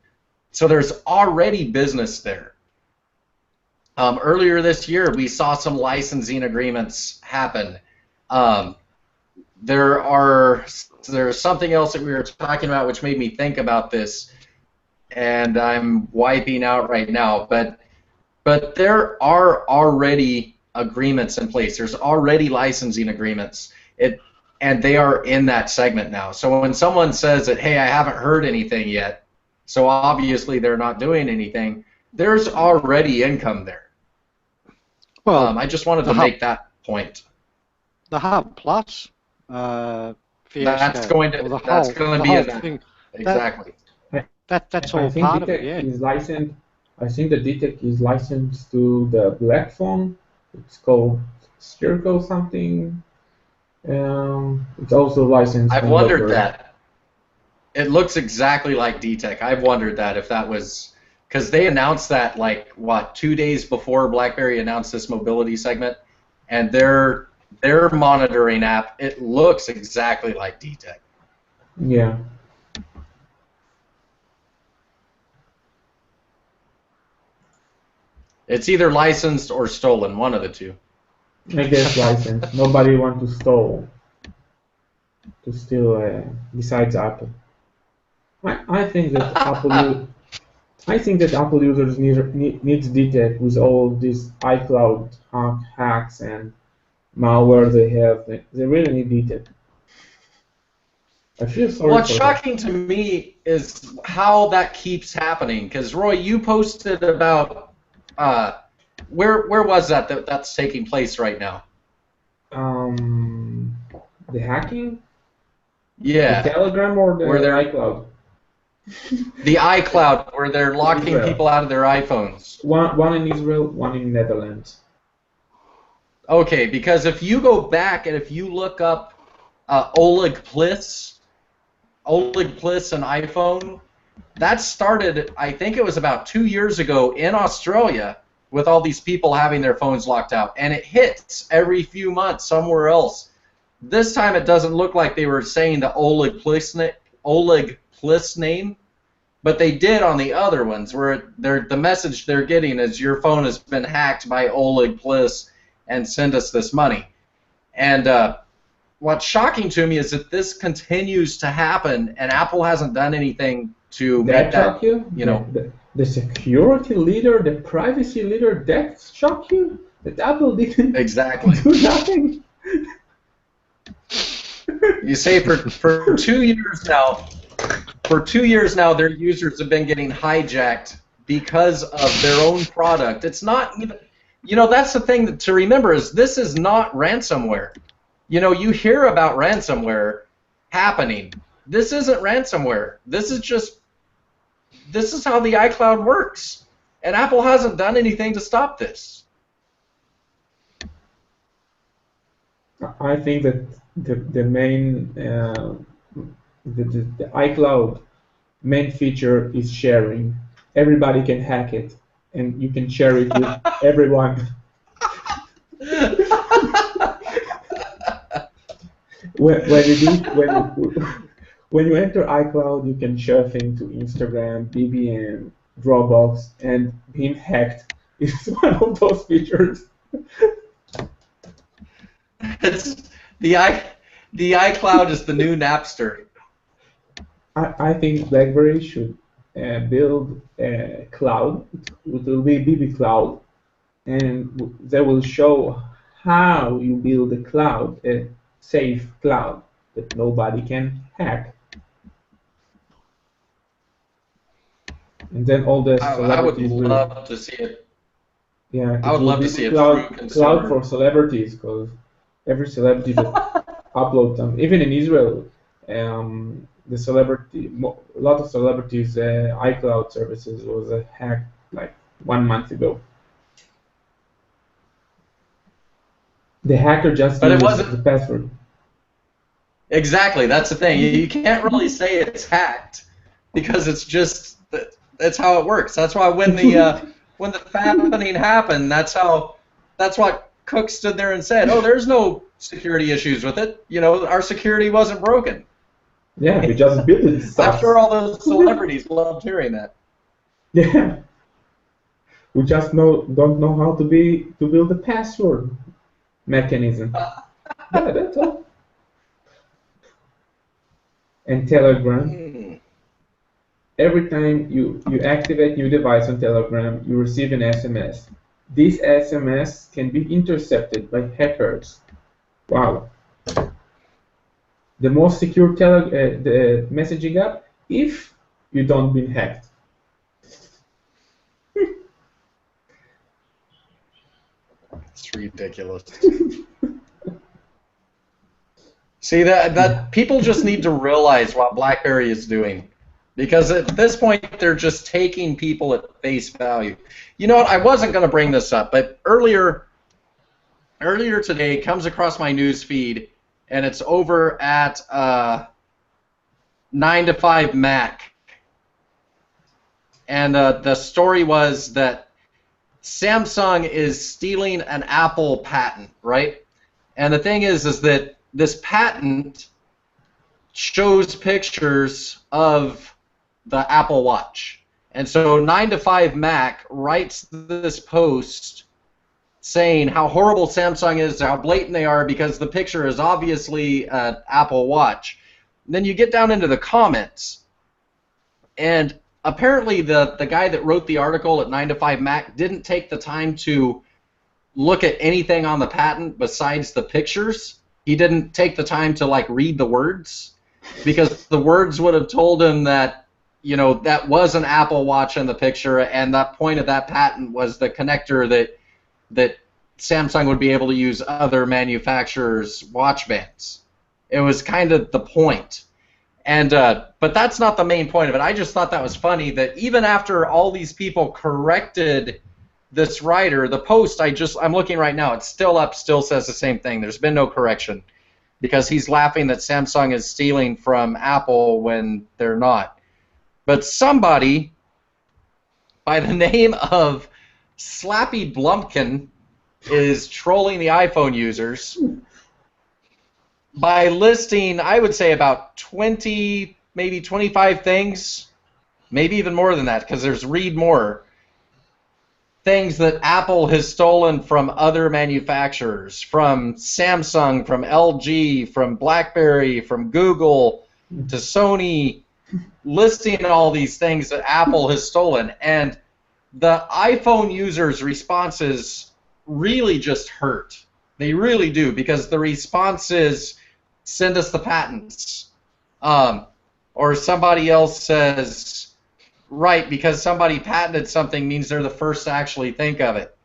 So there's already business there. Earlier this year, we saw some licensing agreements happen. There's something else that we were talking about which made me think about this, and I'm wiping out right now. But there are already agreements in place. There's already licensing agreements, and they are in that segment now. So when someone says that, hey, I haven't heard anything yet, so obviously they're not doing anything, there's already income there. Well, I just wanted to make that point. The Hub Plus fiasco. That's going to be in that. Thing, exactly. That's all I think part of DTEC it. Yeah. is licensed. I think the DTEC is licensed to the black phone. It's called Spherical something. It's also licensed. I've on wondered BlackBerry. that. It looks exactly like DTEC. I've wondered that if that was, because they announced that like what, 2 days before BlackBerry announced this mobility segment, and their monitoring app, it looks exactly like DTEC. Yeah. It's either licensed or stolen, one of the two. I guess licensed. Nobody want to steal besides Apple. I think that Apple users needs detect with all these iCloud hacks and malware they have. They really need detect. I feel sorry What's for shocking to me is how that keeps happening. Because Roy, you posted about where was that's taking place right now? The hacking, Yeah, the Telegram or the where they're iCloud. the iCloud, where they're locking Israel. people out of their iPhones. One in Israel, one in Netherlands. Okay, because if you go back and if you look up Oleg Pliss and iPhone, that started, I think it was about 2 years ago in Australia with all these people having their phones locked out. And it hits every few months somewhere else. This time it doesn't look like they were saying the Oleg Pliss name, but they did on the other ones where the message they're getting is your phone has been hacked by Oleg Pliss and send us this money. And what's shocking to me is that this continues to happen and Apple hasn't done anything to make that, shock you? The security leader, the privacy leader, that shock you? That Apple didn't exactly do nothing? You say for 2 years now, their users have been getting hijacked because of their own product. It's not even, that's the thing to remember is this is not ransomware. You hear about ransomware happening. This isn't ransomware. This is how the iCloud works. And Apple hasn't done anything to stop this. I think that the main the iCloud main feature is sharing. Everybody can hack it, and you can share it with everyone. When you enter iCloud, you can share things to Instagram, BBM, Dropbox, and being hacked is one of those features. The iCloud is the new Napster. I think BlackBerry should build a cloud. It will be BB Cloud, and they will show how you build a cloud, a safe cloud that nobody can hack. And then all the celebrities I would love to see it. Yeah, I would love to see a cloud, true consumer. cloud for celebrities, because every celebrity that uploads them, even in Israel, a lot of celebrities' iCloud services was hacked like 1 month ago. The hacker just But it used wasn't the password. exactly. That's the thing. You can't really say it's hacked because it's just that's how it works. That's why when the happening happened, that's what Cook stood there and said, "Oh, there's no security issues with it. Our security wasn't broken." Yeah, we just built it. I'm sure all those celebrities loved hearing that. Yeah, we just don't know how to build a password mechanism. Yeah, that's all. And Telegram. Every time you activate new device on Telegram, you receive an SMS. This SMS can be intercepted by hackers. Wow. The most secure the messaging app if you don't been hacked. It's ridiculous. See that people just need to realize what BlackBerry is doing. Because at this point, they're just taking people at face value. You know what? I wasn't going to bring this up, but earlier today, it comes across my news feed, and it's over at 9 to 5 Mac. And the story was that Samsung is stealing an Apple patent, right? And the thing is that this patent shows pictures of the Apple Watch. And so 9 to 5 Mac writes this post saying how horrible Samsung is, how blatant they are, because the picture is obviously an Apple Watch. And then you get down into the comments, and apparently the guy that wrote the article at 9 to 5 Mac didn't take the time to look at anything on the patent besides the pictures. He didn't take the time to like read the words, because the words would have told him that, you know, that was an Apple Watch in the picture, and that point of that patent was the connector that Samsung would be able to use other manufacturers' watch bands. It was kind of the point. And but that's not the main point of it. I just thought that was funny that even after all these people corrected this writer, the post I'm looking right now, it's still up, still says the same thing. There's been no correction, because he's laughing that Samsung is stealing from Apple when they're not. But somebody by the name of Slappy Blumpkin is trolling the iPhone users by listing, I would say, about 20, maybe 25 things, maybe even more than that, because there's read more, things that Apple has stolen from other manufacturers, from Samsung, from LG, from BlackBerry, from Google, to Sony, listing all these things that Apple has stolen. And the iPhone users' responses really just hurt. They really do, because the response is, send us the patents. Or somebody else says, right, because somebody patented something means they're the first to actually think of it.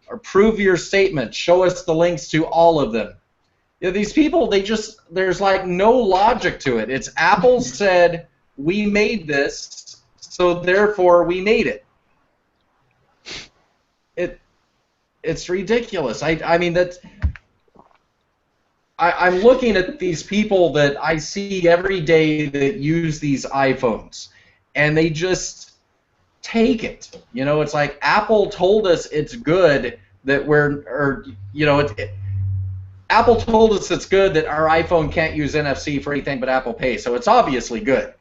Or prove your statement. Show us the links to all of them. You know, these people, there's like no logic to it. It's Apple said, we made this, so therefore we made it. It's ridiculous. I mean, I'm looking at these people that I see every day that use these iPhones, and they just take it. You know, it's like Apple told us it's good that Apple told us it's good that our iPhone can't use NFC for anything but Apple Pay, so it's obviously good.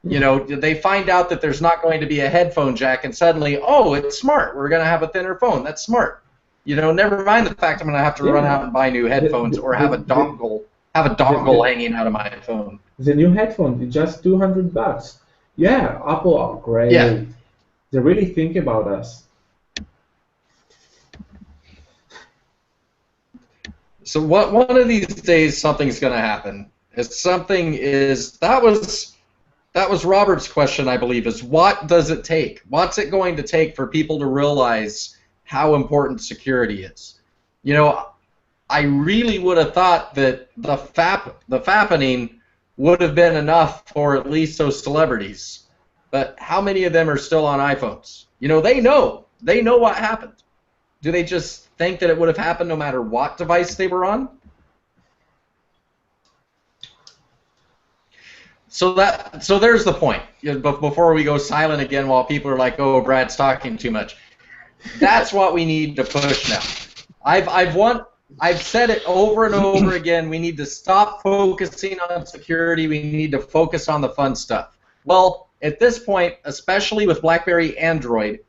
You know, they find out that there's not going to be a headphone jack, and suddenly, oh, it's smart. We're going to have a thinner phone. That's smart. You know, never mind the fact I'm going to have to run out and buy new headphones or have a dongle hanging out of my phone. The new headphone is just $200. Yeah, Apple are great. Yeah. They really think about us. So one of these days something's going to happen. That was Robert's question, I believe, is what does it take? What's it going to take for people to realize how important security is? You know, I really would have thought that the fappening would have been enough for at least those celebrities. But how many of them are still on iPhones? You know, they know what happened. Do they just think that it would have happened no matter what device they were on? So there's the point. Before we go silent again while people are like, oh, Brad's talking too much. That's what we need to push now. I've said it over and over again. We need to stop focusing on security. We need to focus on the fun stuff. Well, at this point, especially with BlackBerry Android,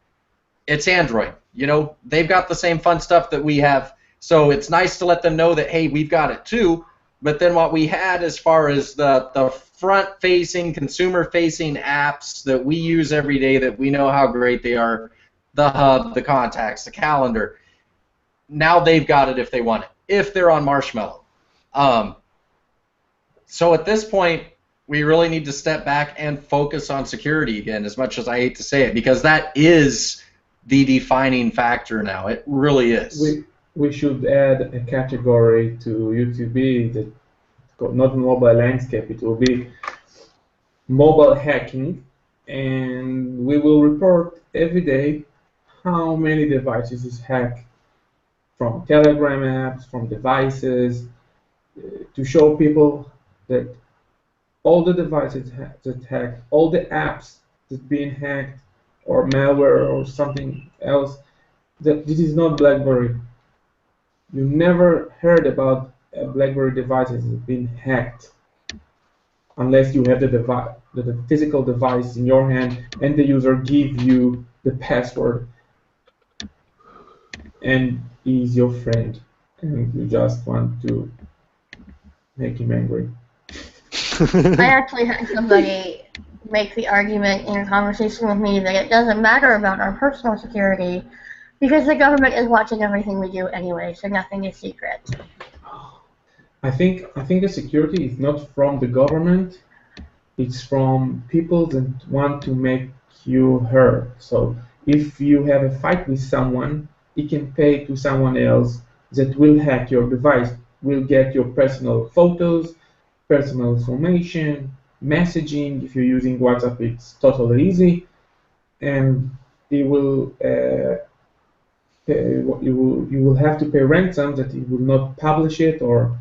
it's Android. You know, they've got the same fun stuff that we have. So it's nice to let them know that, hey, we've got it too. But then what we had as far as the front-facing, consumer-facing apps that we use every day that we know how great they are, the hub, the contacts, the calendar, now they've got it if they want it, if they're on Marshmallow. So at this point, we really need to step back and focus on security again, as much as I hate to say it, because that is the defining factor now. It really is. We should add a category to UTB that not mobile landscape. It will be mobile hacking, and we will report every day how many devices is hacked from Telegram apps, from devices, to show people that all the devices that hacked, all the apps that being hacked, or malware or something else, that this is not BlackBerry. You never heard about BlackBerry devices being hacked. unless you have the device, the physical device in your hand, and the user give you the password, and he's your friend, and you just want to make him angry. I actually had somebody make the argument in a conversation with me that it doesn't matter about our personal security because the government is watching everything we do anyway, so nothing is secret. I think the security is not from the government. It's from people that want to make you hurt. So if you have a fight with someone, it can pay to someone else that will hack your device, will get your personal photos, personal information, messaging. If you're using WhatsApp, it's totally easy, and it will you will have to pay ransom that it will not publish it or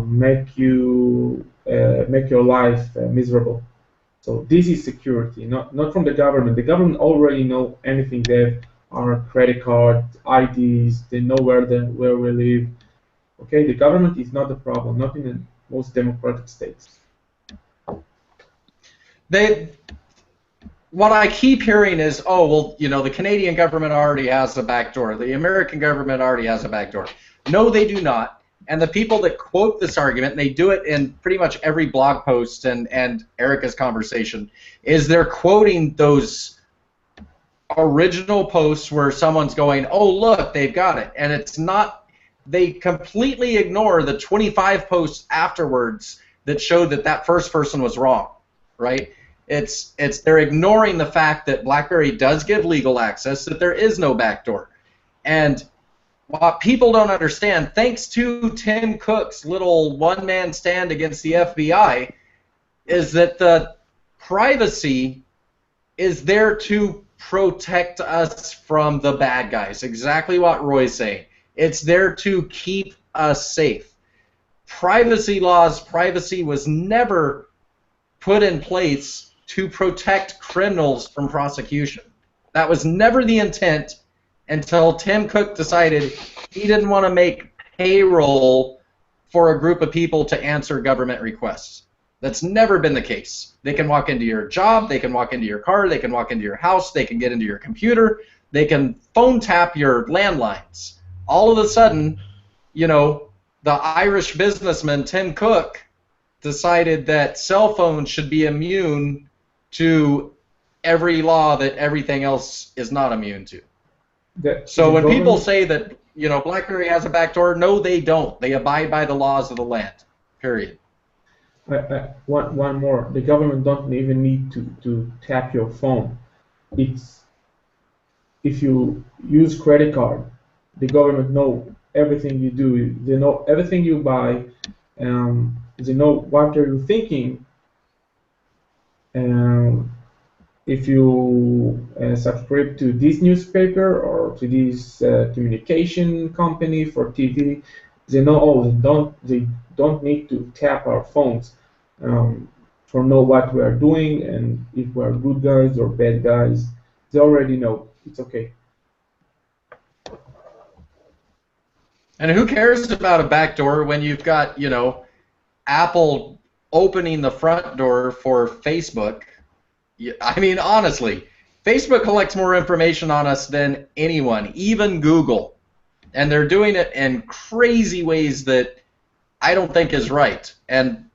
make your life miserable. So this is security, not from the government. The government already know anything. They have our credit card, IDs. They know where we live. Okay, the government is not the problem. Not in the most democratic states. What I keep hearing is, oh, well, you know, the Canadian government already has a backdoor. The American government already has a backdoor. No, they do not. And the people that quote this argument, and they do it in pretty much every blog post and Erica's conversation, is they're quoting those original posts where someone's going, oh, look, they've got it. And it's not, they completely ignore the 25 posts afterwards that showed that that first person was wrong, right? They're ignoring the fact that BlackBerry does give legal access, that there is no backdoor. And what people don't understand, thanks to Tim Cook's little one-man stand against the FBI, is that the privacy is there to protect us from the bad guys. Exactly what Roy's saying. It's there to keep us safe. Privacy laws, privacy was never put in place to protect criminals from prosecution. That was never the intent until Tim Cook decided he didn't want to make payroll for a group of people to answer government requests. That's never been the case. They can walk into your job, they can walk into your car, they can walk into your house, they can get into your computer, they can phone tap your landlines. All of a sudden, you know, the Irish businessman Tim Cook decided that cell phones should be immune to every law that everything else is not immune to. So when people say that, you know, BlackBerry has a backdoor, no, they don't. They abide by the laws of the land. Period. One more. The government don't even need to tap your phone. It's if you use credit card, the government know everything you do. They know everything you buy. They know what are you thinking. If you subscribe to this newspaper or to this communication company for TV, they know. Oh, they don't need to tap our phones for know what we are doing and if we are good guys or bad guys. They already know. It's okay. And who cares about a backdoor when you've got, you know, Apple opening the front door for Facebook? I mean, honestly, Facebook collects more information on us than anyone, even Google. And they're doing it in crazy ways that I don't think is right. And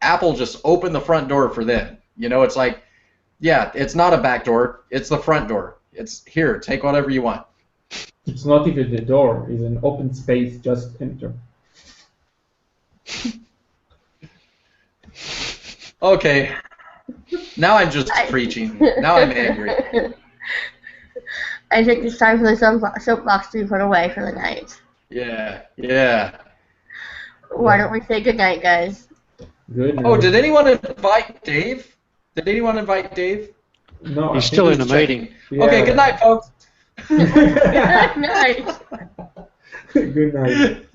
Apple just opened the front door for them. You know, it's like, yeah, it's not a back door, it's the front door. It's here, take whatever you want. It's not even the door, it's an open space, just enter. Okay. Now I'm just preaching. Now I'm angry. I think it's time for the soapbox to be put away for the night. Yeah, yeah. Why don't we say goodnight, guys? Good night. Oh, did anyone invite Dave? Did anyone invite Dave? No, He's still in the meeting. Yeah. Okay, good night, folks. Good night. Good night.